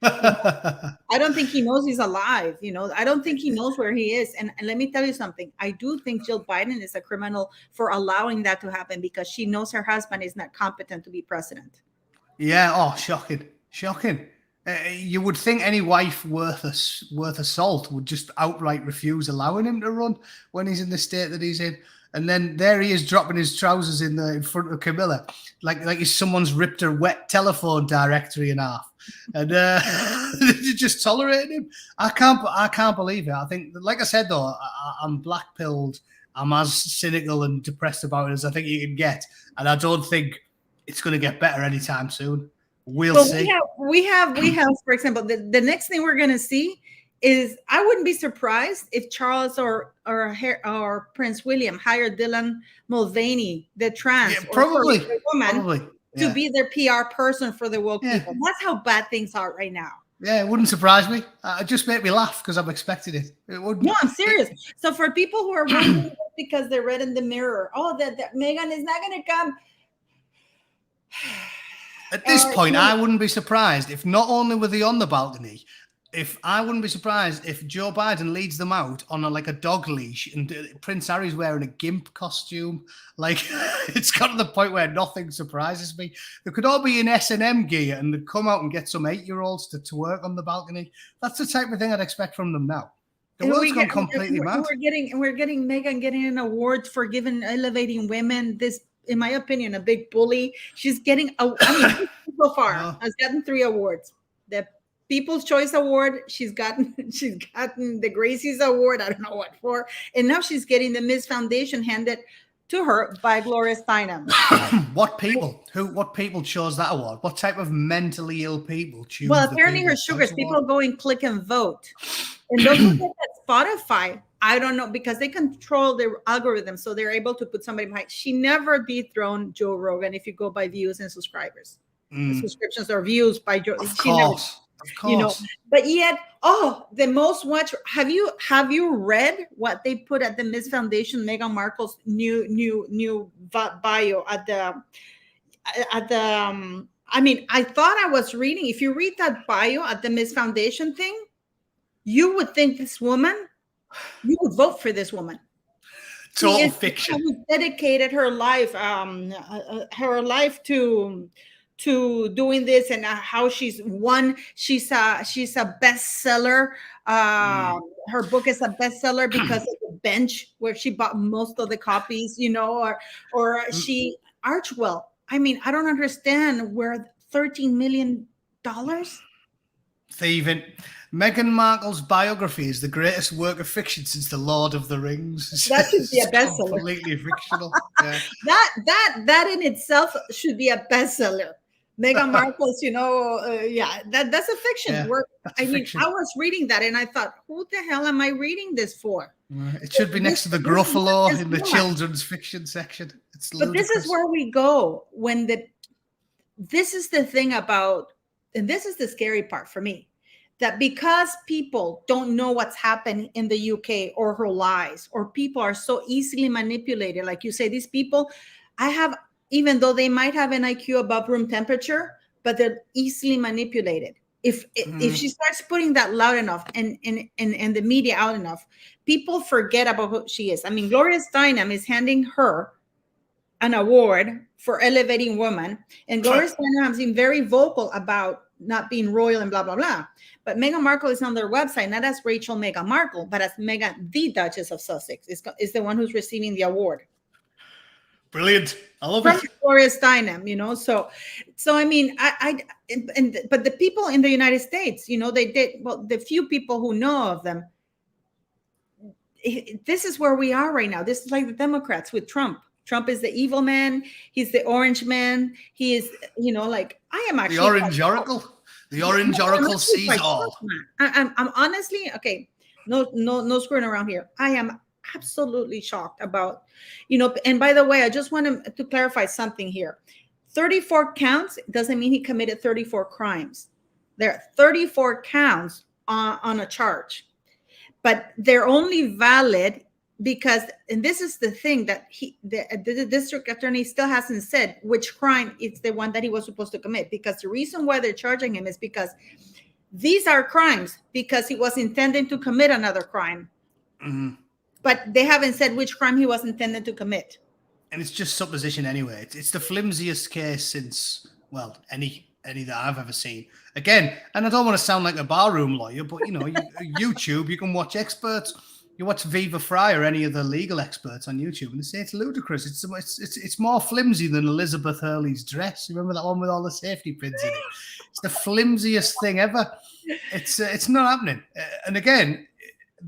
I don't think he knows he's alive. I don't think he knows where he is. And let me tell you something. I do think Jill Biden is a criminal for allowing that to happen, because she knows her husband is not competent to be president. Yeah. Oh, shocking. You would think any wife worth a salt would just outright refuse allowing him to run when he's in the state that he's in. And then there he is dropping his trousers in front of Camilla, like someone's ripped her wet telephone directory in half, and just tolerating him. I can't believe it. I think, like I said though, I'm black-pilled. I'm as cynical and depressed about it as I think you can get, and I don't think it's going to get better anytime soon. We'll see. We have, for example, the next thing we're going to see is, I wouldn't be surprised if Charles or Prince William hired Dylan Mulvaney, the trans woman, to be their PR person for the woke people. That's how bad things are right now. Yeah, it wouldn't surprise me. It just made me laugh because I'm expecting it. It wouldn't. No, I'm serious. So for people who are wondering because they read in the Mirror, that Meghan is not going to come. At this point, I wouldn't be surprised if not only were they on the balcony, I wouldn't be surprised if Joe Biden leads them out on a dog leash and Prince Harry's wearing a gimp costume. Like, it's got to the point where nothing surprises me. They could all be in S&M gear and they'd come out and get some 8-year-olds to work on the balcony. That's the type of thing I'd expect from them now. The world's gone completely mad. We're getting Meghan getting an award for elevating women. This, in my opinion, a big bully. She's getting so far has gotten 3 awards. The People's Choice Award. She's gotten the Gracie's Award. I don't know what for, and now she's getting the Miss Foundation handed to her by Gloria Steinem. What people chose that award? What type of mentally ill people choose? Well, the apparently her People's sugars. Choice People Award? go and click and vote, and those who get that Spotify, I don't know, because they control the algorithm, so they're able to put somebody behind. She never dethroned Joe Rogan. If you go by views and subscribers, subscriptions or views by Joe, Of she never. course. Of course. But yet, the most watched. Have you read what they put at the Miss Foundation, Meghan Markle's new bio at the I mean, I thought I was reading. If you read that bio at the Miss Foundation thing, you would think this woman, you would vote for this woman. Total fiction. She dedicated her life, to doing this, and how she's won. She's a bestseller. Her book is a bestseller because of the bench where she bought most of the copies, or she Archwell. I mean, I don't understand where $13 million. Thieving. Meghan Markle's biography is the greatest work of fiction since The Lord of the Rings. That should be a bestseller. Completely fictional. Yeah. That in itself should be a bestseller. Meghan Markle's, that's a fiction work. Fiction. I was reading that and I thought, who the hell am I reading this for? It should be next to the Gruffalo in the children's fiction section. It's ludicrous. But this is where we go when this is the thing about, and this is the scary part for me, that because people don't know what's happened in the UK or her lies, or people are so easily manipulated, like you say, these people, even though they might have an IQ above room temperature, but they're easily manipulated. If she starts putting that loud enough and the media out enough, people forget about who she is. I mean, Gloria Steinem is handing her an award for elevating women, and Gloria Steinem has been very vocal about not being royal and blah blah blah. But Meghan Markle is on their website not as Rachel Meghan Markle, but as Meghan, the Duchess of Sussex, is the one who's receiving the award. Brilliant. I love From it. Gloria Steinem, so I mean, but the people in the United States, they did, well, the few people who know of them, this is where we are right now. This is like the Democrats with Trump. Trump is the evil man. He's the orange man. He is, like, I am actually the orange oracle. The orange oracle sees all. I'm honestly, okay, no screwing around here. I am absolutely shocked about, and by the way, I just want to clarify something here. 34 counts doesn't mean he committed 34 crimes. There are 34 counts on a charge, but they're only valid because, and this is the thing that the district attorney still hasn't said which crime it's the one that he was supposed to commit, because the reason why they're charging him is because these are crimes because he was intending to commit another crime. Mm-hmm. But they haven't said which crime he was intended to commit. And it's just supposition anyway. It's the flimsiest case since, well, any that I've ever seen. Again, and I don't want to sound like a barroom lawyer, but YouTube, you can watch experts. You watch Viva Fry or any of the legal experts on YouTube, and they say it's ludicrous. It's more flimsy than Elizabeth Hurley's dress. You remember that one with all the safety pins in it? It's the flimsiest thing ever. It's not happening. And again,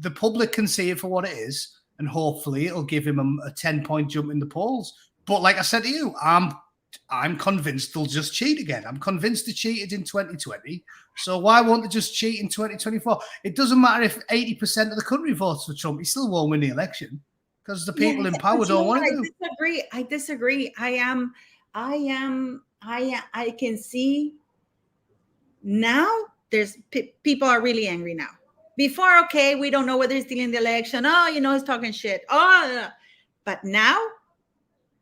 the public can see it for what it is, and hopefully it'll give him a 10-point jump in the polls. But like I said to you, I'm convinced they'll just cheat again. I'm convinced they cheated in 2020. So why won't they just cheat in 2024? It doesn't matter if 80% of the country votes for Trump. He still won't win the election because the people in power don't want to do. I disagree. I can see now people are really angry now. Before, okay, we don't know whether he's stealing the election. Oh, he's talking shit. Oh, but now,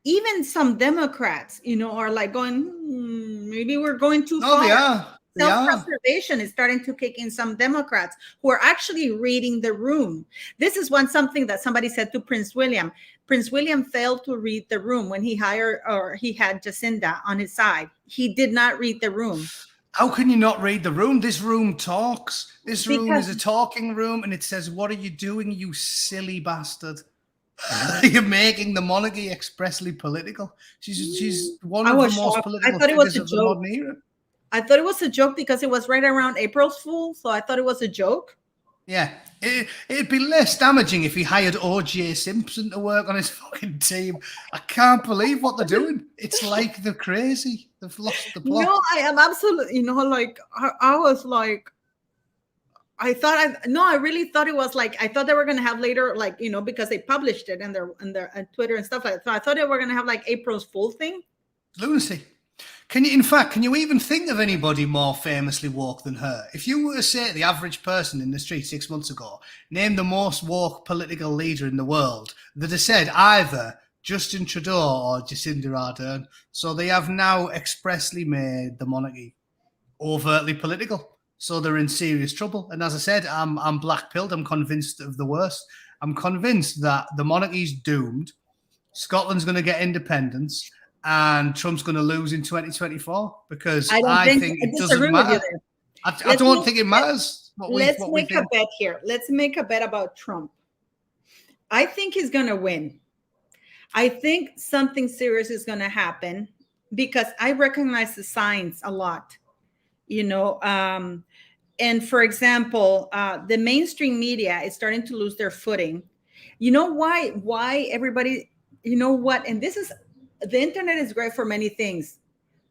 even some Democrats, are like going, maybe we're going too far. They are. Self-preservation is starting to kick in some Democrats who are actually reading the room. This is something that somebody said to Prince William. Prince William failed to read the room when he had Jacinda on his side. He did not read the room. How can you not read the room? This room talks. This room is a talking room, and it says, "What are you doing, you silly bastard? You're making the monarchy expressly political." She's one of the most political figures of the modern era. I thought it was a joke because it was right around April's Fool, so I thought it was a joke. Yeah, it'd be less damaging if he hired O.J. Simpson to work on his fucking team. I can't believe what they're doing. It's like they're crazy. They've lost the plot. No, I am absolutely, like I was like, I really thought it was like, I thought they were going to have later, like, because they published it in their Twitter and stuff like that. So I thought they were going to have like April's Fool thing. Lunacy. Can you even think of anybody more famously woke than her? If you were to say to the average person in the street 6 months ago, name the most woke political leader in the world, they'd have said either Justin Trudeau or Jacinda Ardern. So they have now expressly made the monarchy overtly political. So they're in serious trouble. And as I said, I'm black-pilled. I'm convinced of the worst. I'm convinced that the monarchy's doomed. Scotland's going to get independence. And Trump's going to lose in 2024 because I think it doesn't matter. I don't think it matters. Let's make a bet here. Let's make a bet about Trump. I think he's going to win. I think something serious is going to happen because I recognize the signs a lot. And for example, the mainstream media is starting to lose their footing. You know why everybody, what? And this is, the internet is great for many things,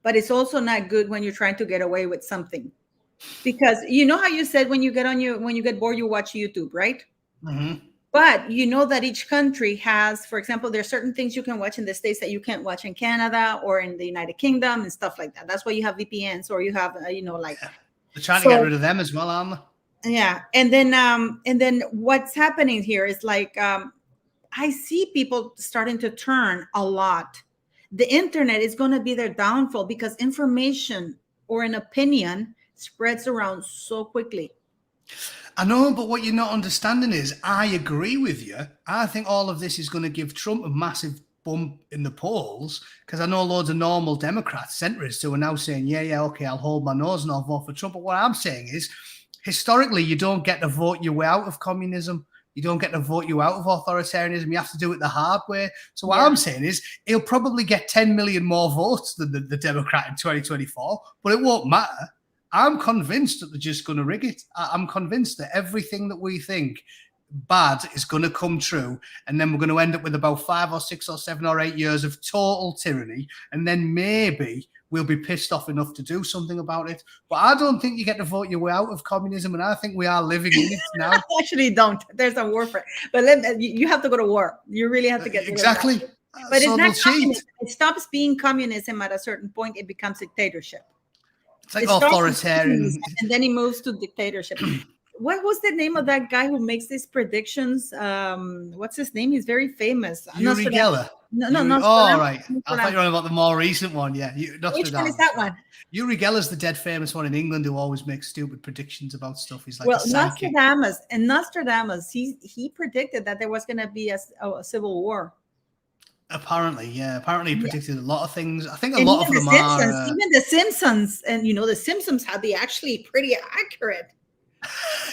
but it's also not good when you're trying to get away with something. Because you know how you said when you get bored, you watch YouTube, right? Mm-hmm. But you know that each country has, for example, there's certain things you can watch in the States that you can't watch in Canada or in the United Kingdom and stuff like that. That's why you have VPNs, or you have, like. They're trying to get rid of them as well, aren't they? Yeah, and then what's happening here is like, I see people starting to turn a lot. The internet is going to be their downfall because information or an opinion spreads around so quickly. I know, but what you're not understanding is I agree with you. I think all of this is going to give Trump a massive bump in the polls because I know loads of normal Democrats, centrists, who are now saying, yeah, okay, I'll hold my nose and I'll vote for Trump. But what I'm saying is, historically, you don't get to vote your way out of communism. You don't get to vote you out of authoritarianism. You have to do it the hard way. So what I'm saying is he'll probably get 10 million more votes than the Democrat in 2024, but it won't matter. I'm convinced that they're just going to rig it. I'm convinced that everything that we think bad is going to come true, and then we're going to end up with about 5 or 6 or 7 or 8 years of total tyranny, and then maybe we'll be pissed off enough to do something about it. But I don't think you get to vote your way out of communism, and I think we are living in it now. I actually don't. There's a war for it. But you have to go to war. You really have to get exactly. But so it's not communism. It stops being communism at a certain point. It becomes dictatorship. It's like authoritarian. And then he moves to dictatorship. What was the name of that guy who makes these predictions? What's his name? He's very famous. Uri Geller. No. Oh, right. I thought you were on about the more recent one. Yeah. Which one is that one? Uri Geller's the dead famous one in England who always makes stupid predictions about stuff. He's like Nostradamus, he predicted that there was going to be a civil war. Apparently, yeah. Apparently, he predicted a lot of things. I think a lot of them are. Even the Simpsons, and the Simpsons had the actually pretty accurate.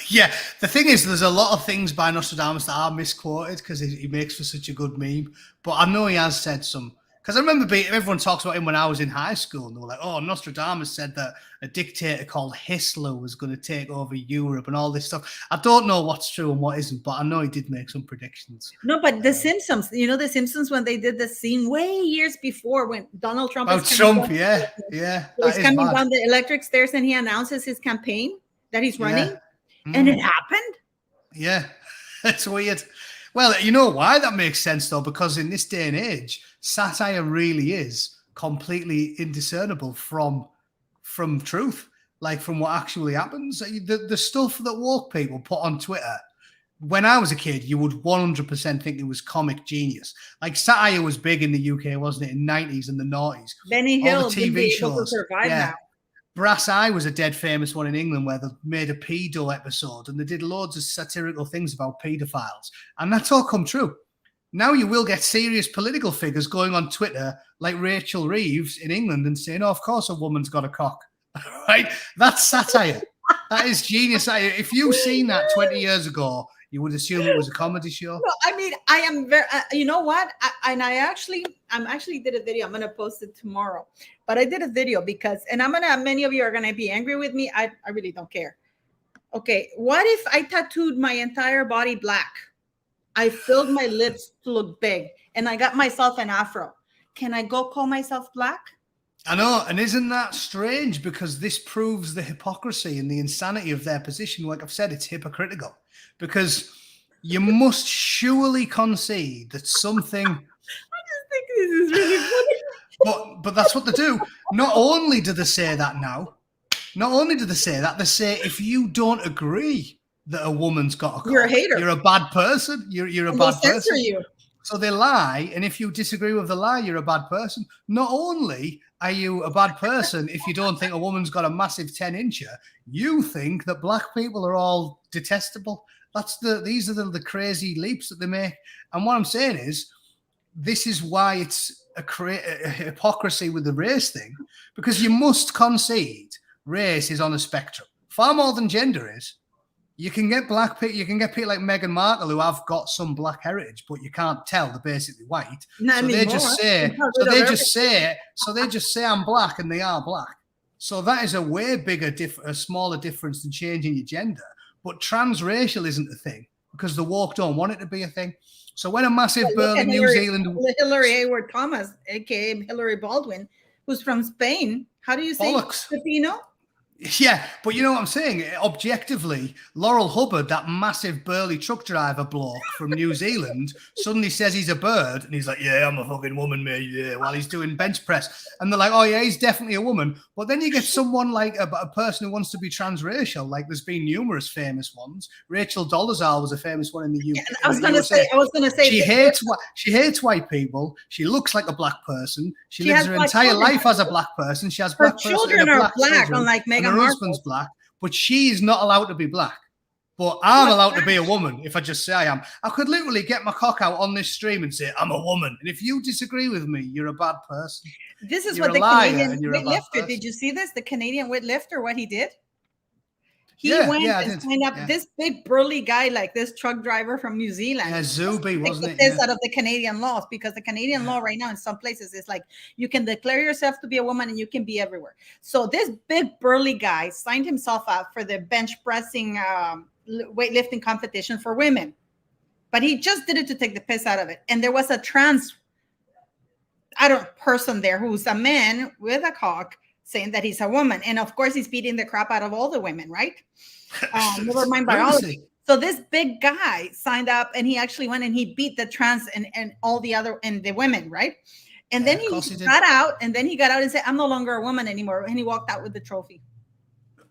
Yeah, the thing is, there's a lot of things by Nostradamus that are misquoted because he makes for such a good meme. But I know he has said some. Because I remember everyone talks about him when I was in high school, and they were like, "Oh, Nostradamus said that a dictator called Hitler was going to take over Europe and all this stuff." I don't know what's true and what isn't, but I know he did make some predictions. No, but the Simpsons, the Simpsons, when they did the scene way years before when Donald Trump yeah. He's coming down the electric stairs and he announces his campaign that he's running, and it happened. Yeah, that's weird. Well, you know why that makes sense, though? Because in this day and age, satire really is completely indiscernible from truth, like from what actually happens. The stuff that woke people put on Twitter, when I was a kid, you would 100% think it was comic genius. Like satire was big in the UK, wasn't it, in the 90s and the 90s? Benny Hill, the TV shows. Now. Brass Eye was a dead famous one in England where they made a pedo episode and they did loads of satirical things about pedophiles. And that's all come true. Now you will get serious political figures going on Twitter like Rachel Reeves in England and saying, "Oh, of course a woman's got a cock." Right? That's satire. That is genius. If you've seen that 20 years ago, You would assume it was a comedy show. No, I mean, I am very, you know what? I'm actually did a video. I'm going to post it tomorrow. But I did a video because, and many of you are going to be angry with me. I really don't care. Okay. What if I tattooed my entire body black? I filled my lips to look big and I got myself an afro. Can I go call myself black? I know, and isn't that strange? Because this proves the hypocrisy and the insanity of their position. Like I've said, it's hypocritical. Because you must surely concede that something. I just think this is really funny. But that's what they do. Not only do they say that now, they say if you don't agree that a woman's got a cock, you're a hater. You're a bad person. You're a bad person. You. So they lie, and if you disagree with the lie, you're a bad person. Not only are you a bad person if you don't think a woman's got a massive 10-incher, you think that black people are all detestable. These are the crazy leaps that they make. And what I'm saying is, this is why it's a hypocrisy with the race thing, because you must concede race is on a spectrum far more than gender is. You can get black people, you can get people like Meghan Markle who have got some black heritage, but you can't tell they're basically white. So they just say I'm black, and they are black. So that is a way bigger, a smaller difference than changing your gender. But transracial isn't a thing because the woke don't want it to be a thing. So when a massive burly New Zealand Hillary Hayward Thomas, aka Hillary Baldwin, who's from Spain, how do you say Filipino? Yeah, but you know what I'm saying? Objectively, Laurel Hubbard, that massive burly truck driver bloke from New Zealand, suddenly says he's a bird, and he's like, yeah, I'm a fucking woman, mate, yeah, while he's doing bench press. And they're like, oh yeah, he's definitely a woman. But then you get someone like a person who wants to be transracial, like there's been numerous famous ones. Rachel Dolezal was a famous one in the UK. Yeah, I was going to say, she hates white people. She looks like a black person. She lives her entire life as a black person. She has black children are black, unlike Meghan. Her husband's black, but she's not allowed to be black. But I'm allowed to be a woman if I just say I am. I could literally get my cock out on this stream and say I'm a woman. And if you disagree with me, you're a bad person. This is what the Canadian weightlifter. Did you see this? The Canadian weightlifter, what he did? He went and signed up this big burly guy, like this truck driver from New Zealand. Yeah, Zuby, wasn't it? This out of the Canadian laws, because the Canadian law right now in some places is like you can declare yourself to be a woman and you can be everywhere. So this big burly guy signed himself up for the bench pressing weightlifting competition for women, but he just did it to take the piss out of it. And there was a trans person there who's a man with a cock, saying that he's a woman. And of course, he's beating the crap out of all the women, right? Never mind biology. So this big guy signed up and he actually went and he beat the trans and all the other and the women, right? And then he got out and said, I'm no longer a woman anymore. And he walked out with the trophy.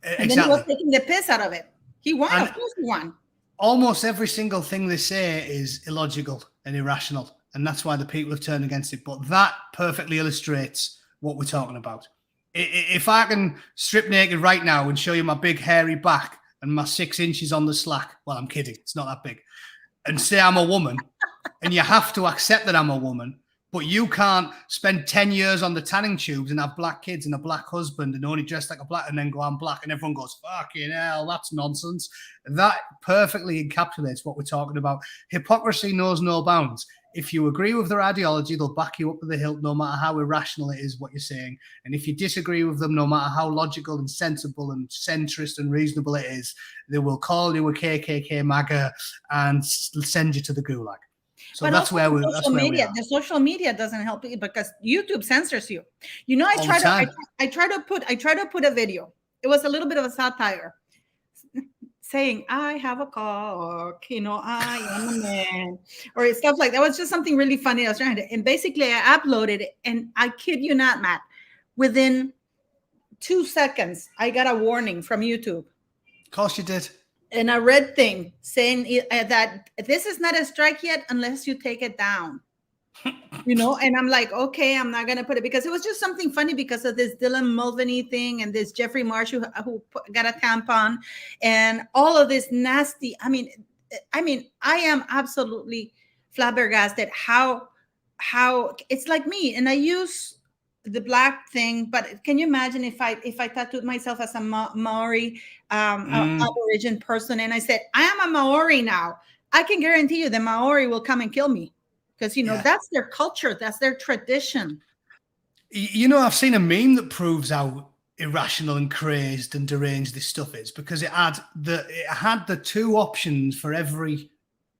And then he was taking the piss out of it. He won. Of course he won. Almost every single thing they say is illogical and irrational. And that's why the people have turned against it. But that perfectly illustrates what we're talking about. If I can strip naked right now and show you my big hairy back and my 6 inches on the slack, well, I'm kidding, it's not that big, and say I'm a woman, and you have to accept that I'm a woman, but you can't spend 10 years on the tanning tubes and have black kids and a black husband and only dress like a black and then go, I'm black, and everyone goes, fucking hell, that's nonsense. That perfectly encapsulates what we're talking about. Hypocrisy knows no bounds. If you agree with their ideology, they'll back you up to the hilt, no matter how irrational it is what you're saying. And if you disagree with them, no matter how logical and sensible and centrist and reasonable it is, they will call you a KKK MAGA and send you to the gulag. So but that's where we are. The social media doesn't help you because YouTube censors you. You know, I try to put a video. It was a little bit of a satire, saying I have a cock, you know, I am a man, or stuff like that. It was just something really funny I was trying to, and basically I uploaded it, and I kid you not, Matt, within 2 seconds, I got a warning from YouTube. Of course you did. And a red thing saying that this is not a strike yet unless you take it down. You know, and I'm like, okay, I'm not gonna put it, because it was just something funny because of this Dylan Mulvaney thing and this Jeffrey Marsh who got a tampon and all of this nasty. I mean, I am absolutely flabbergasted how it's like me, and I use the black thing. But can you imagine if I tattooed myself as a Maori, Aborigine person, and I said I am a Maori now? I can guarantee you the Maori will come and kill me, because Yeah. that's their culture, that's their tradition. You know, I've seen a meme that proves how irrational and crazed and deranged this stuff is, because it had the two options for every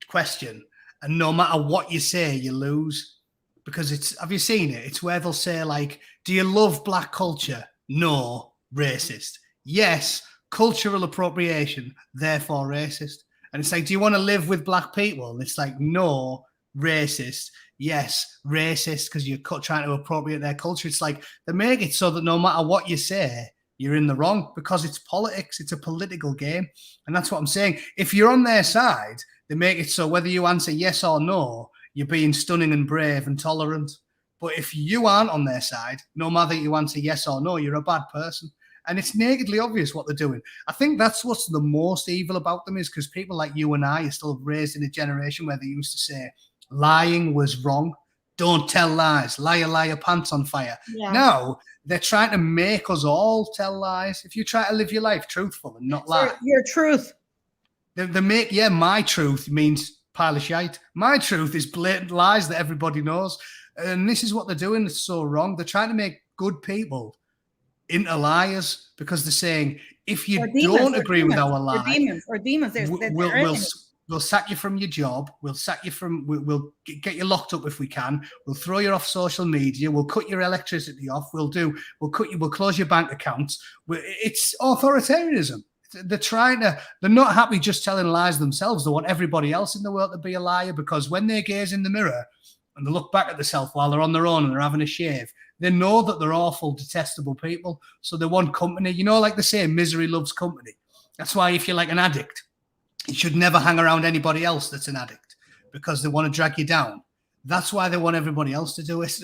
question, and no matter what you say, you lose. Because have you seen it? It's where they'll say, like, do you love black culture? No, racist. Yes, cultural appropriation, therefore racist. And it's like, do you want to live with black people? And it's like, no, racist. Yes, racist, because you're trying to appropriate their culture. It's like they make it so that no matter what you say, you're in the wrong, because it's politics. It's a political game. And that's what I'm saying. If you're on their side, they make it so whether you answer yes or no, you're being stunning and brave and tolerant. But if you aren't on their side, no matter you answer yes or no, you're a bad person. And it's nakedly obvious what they're doing. I think that's what's the most evil about them, is because people like you and I are still raised in a generation where they used to say lying was wrong. Don't tell lies. Liar, liar, pants on fire. Yeah. Now they're trying to make us all tell lies. If you try to live your life truthful and not lie. Your truth. My truth means pile of shite. My truth is blatant lies that everybody knows. And this is what they're doing. It's so wrong. They're trying to make good people into liars, because they're saying, if you don't agree with our lie, or demons, we'll sack you from your job. We'll sack you from. We'll get you locked up if we can. We'll throw you off social media. We'll cut your electricity off. We'll close your bank accounts. It's authoritarianism. They're not happy just telling lies themselves. They want everybody else in the world to be a liar, because when they gaze in the mirror and they look back at themselves while they're on their own and they're having a shave, they know that they're awful, detestable people. So they want company. You know, like they say, misery loves company. That's why if you're like an addict, you should never hang around anybody else that's an addict, because they want to drag you down. That's why they want everybody else to do it.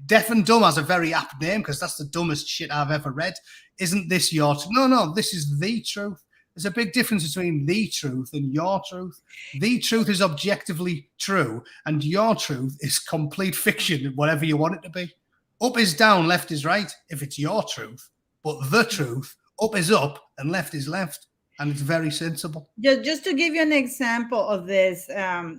Deaf and Dumb has a very apt name, because that's the dumbest shit I've ever read. Isn't this your truth? No, this is the truth. There's a big difference between the truth and your truth. The truth is objectively true, and your truth is complete fiction, whatever you want it to be. Up is down, left is right, if it's your truth. But the truth, up is up and left is left. And it's very sensible. Just to give you an example of this, there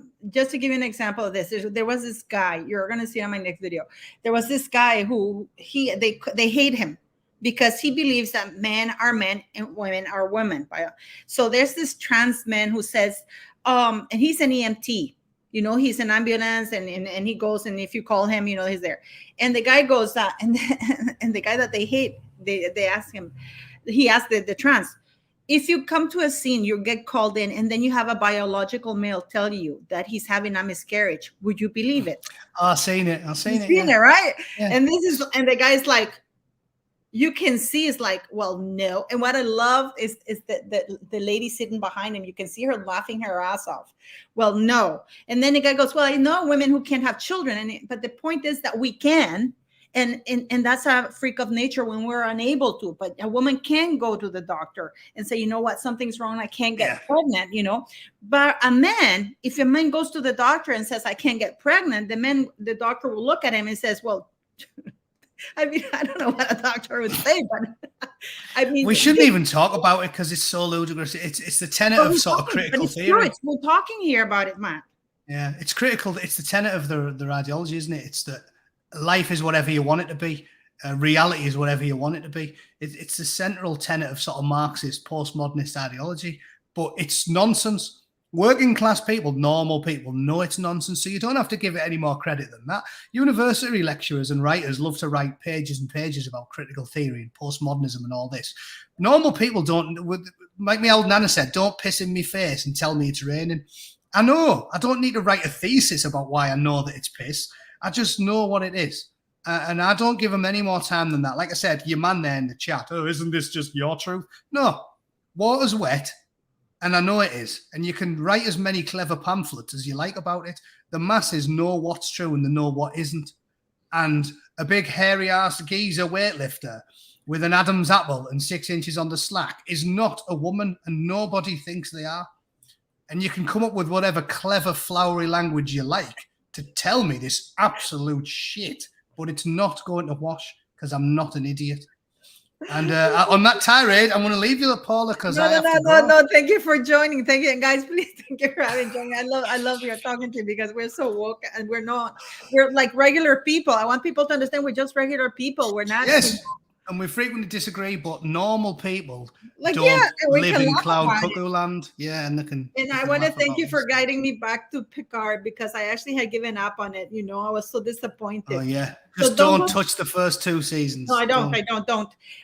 was this guy. You're going to see on my next video. There was this guy who they hate him because he believes that men are men and women are women. So there's this trans man who says, and he's an EMT. You know, he's an ambulance, and he goes, and if you call him, you know, he's there. And the guy goes, and the guy that they hate, they ask him, he asked the trans, if you come to a scene, you get called in, and then you have a biological male tell you that he's having a miscarriage, would you believe it? I've seen it. You've seen it, right? Yeah. And the guy's like, you can see, it's like, well, no. And what I love is the lady sitting behind him. You can see her laughing her ass off. Well, no. And then the guy goes, well, I know women who can't have children, but the point is that we can. And that's a freak of nature when we're unable to. But a woman can go to the doctor and say, you know what, something's wrong. I can't get pregnant, you know. But a man, if a man goes to the doctor and says, I can't get pregnant, the doctor will look at him and says, well, I mean, I don't know what a doctor would say, but I mean, we shouldn't even talk about it because it's so ludicrous. It's the tenet of sort of critical theory. We're talking here about it, Matt. Yeah, it's critical. It's the tenet of their ideology, isn't it? It's that life is whatever you want it to be. Reality is whatever you want it to be. It's the central tenet of sort of Marxist postmodernist ideology, but it's nonsense. Working class people, normal people, know it's nonsense, so you don't have to give it any more credit than that. University lecturers and writers love to write pages and pages about critical theory and postmodernism and all this. Normal people don't, like my old nana said, don't piss in my face and tell me it's raining. I know. I don't need to write a thesis about why I know that it's piss. I just know what it is. And I don't give them any more time than that. Like I said, your man there in the chat, oh, isn't this just your truth? No. Water's wet. And I know it is. And you can write as many clever pamphlets as you like about it. The masses know what's true and they know what isn't. And a big hairy-ass geezer weightlifter with an Adam's apple and 6 inches on the slack is not a woman, and nobody thinks they are. And you can come up with whatever clever, flowery language you like to tell me this absolute shit. but it's not going to wash because I'm not an idiot. And on that tirade, I'm going to leave you, Paula, because I have to go. No. Thank you for joining. Thank you, guys. Please, thank you for having joining. I love your talking to you because we're so woke and we're not. We're like regular people. I want people to understand we're just regular people. We're not. Yes, and we frequently disagree, but normal people Like don't we live can in laugh cloud about cuckoo it. land. Yeah, and they can. And they I can want to laugh thank about you for this. guiding me back to Picard because I actually had given up on it. You know, I was so disappointed. Oh yeah, So just don't touch the first 2 seasons. No, I don't.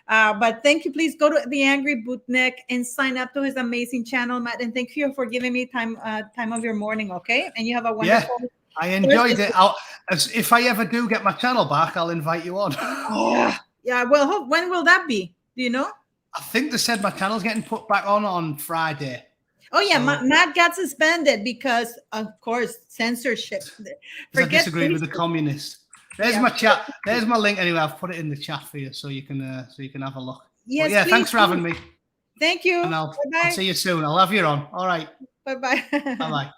But thank you. Please go to the Angry Bootneck and sign up to his amazing channel, Matt. And thank you for giving me time of your morning. Okay, and you have a wonderful. Yeah, I enjoyed it. If I ever do get my channel back, I'll invite you on. Yeah. Well, when will that be? Do you know? I think they said my channel's getting put back on Friday. Oh yeah, Matt got suspended because, of course, censorship. I disagree with the communists. There's my chat. There's my link. Anyway, I've put it in the chat for you, so you can have a look. Yes. Yeah. Thanks for having me. Thank you. And I'll see you soon. I'll have you on. All right. Bye bye. Bye bye.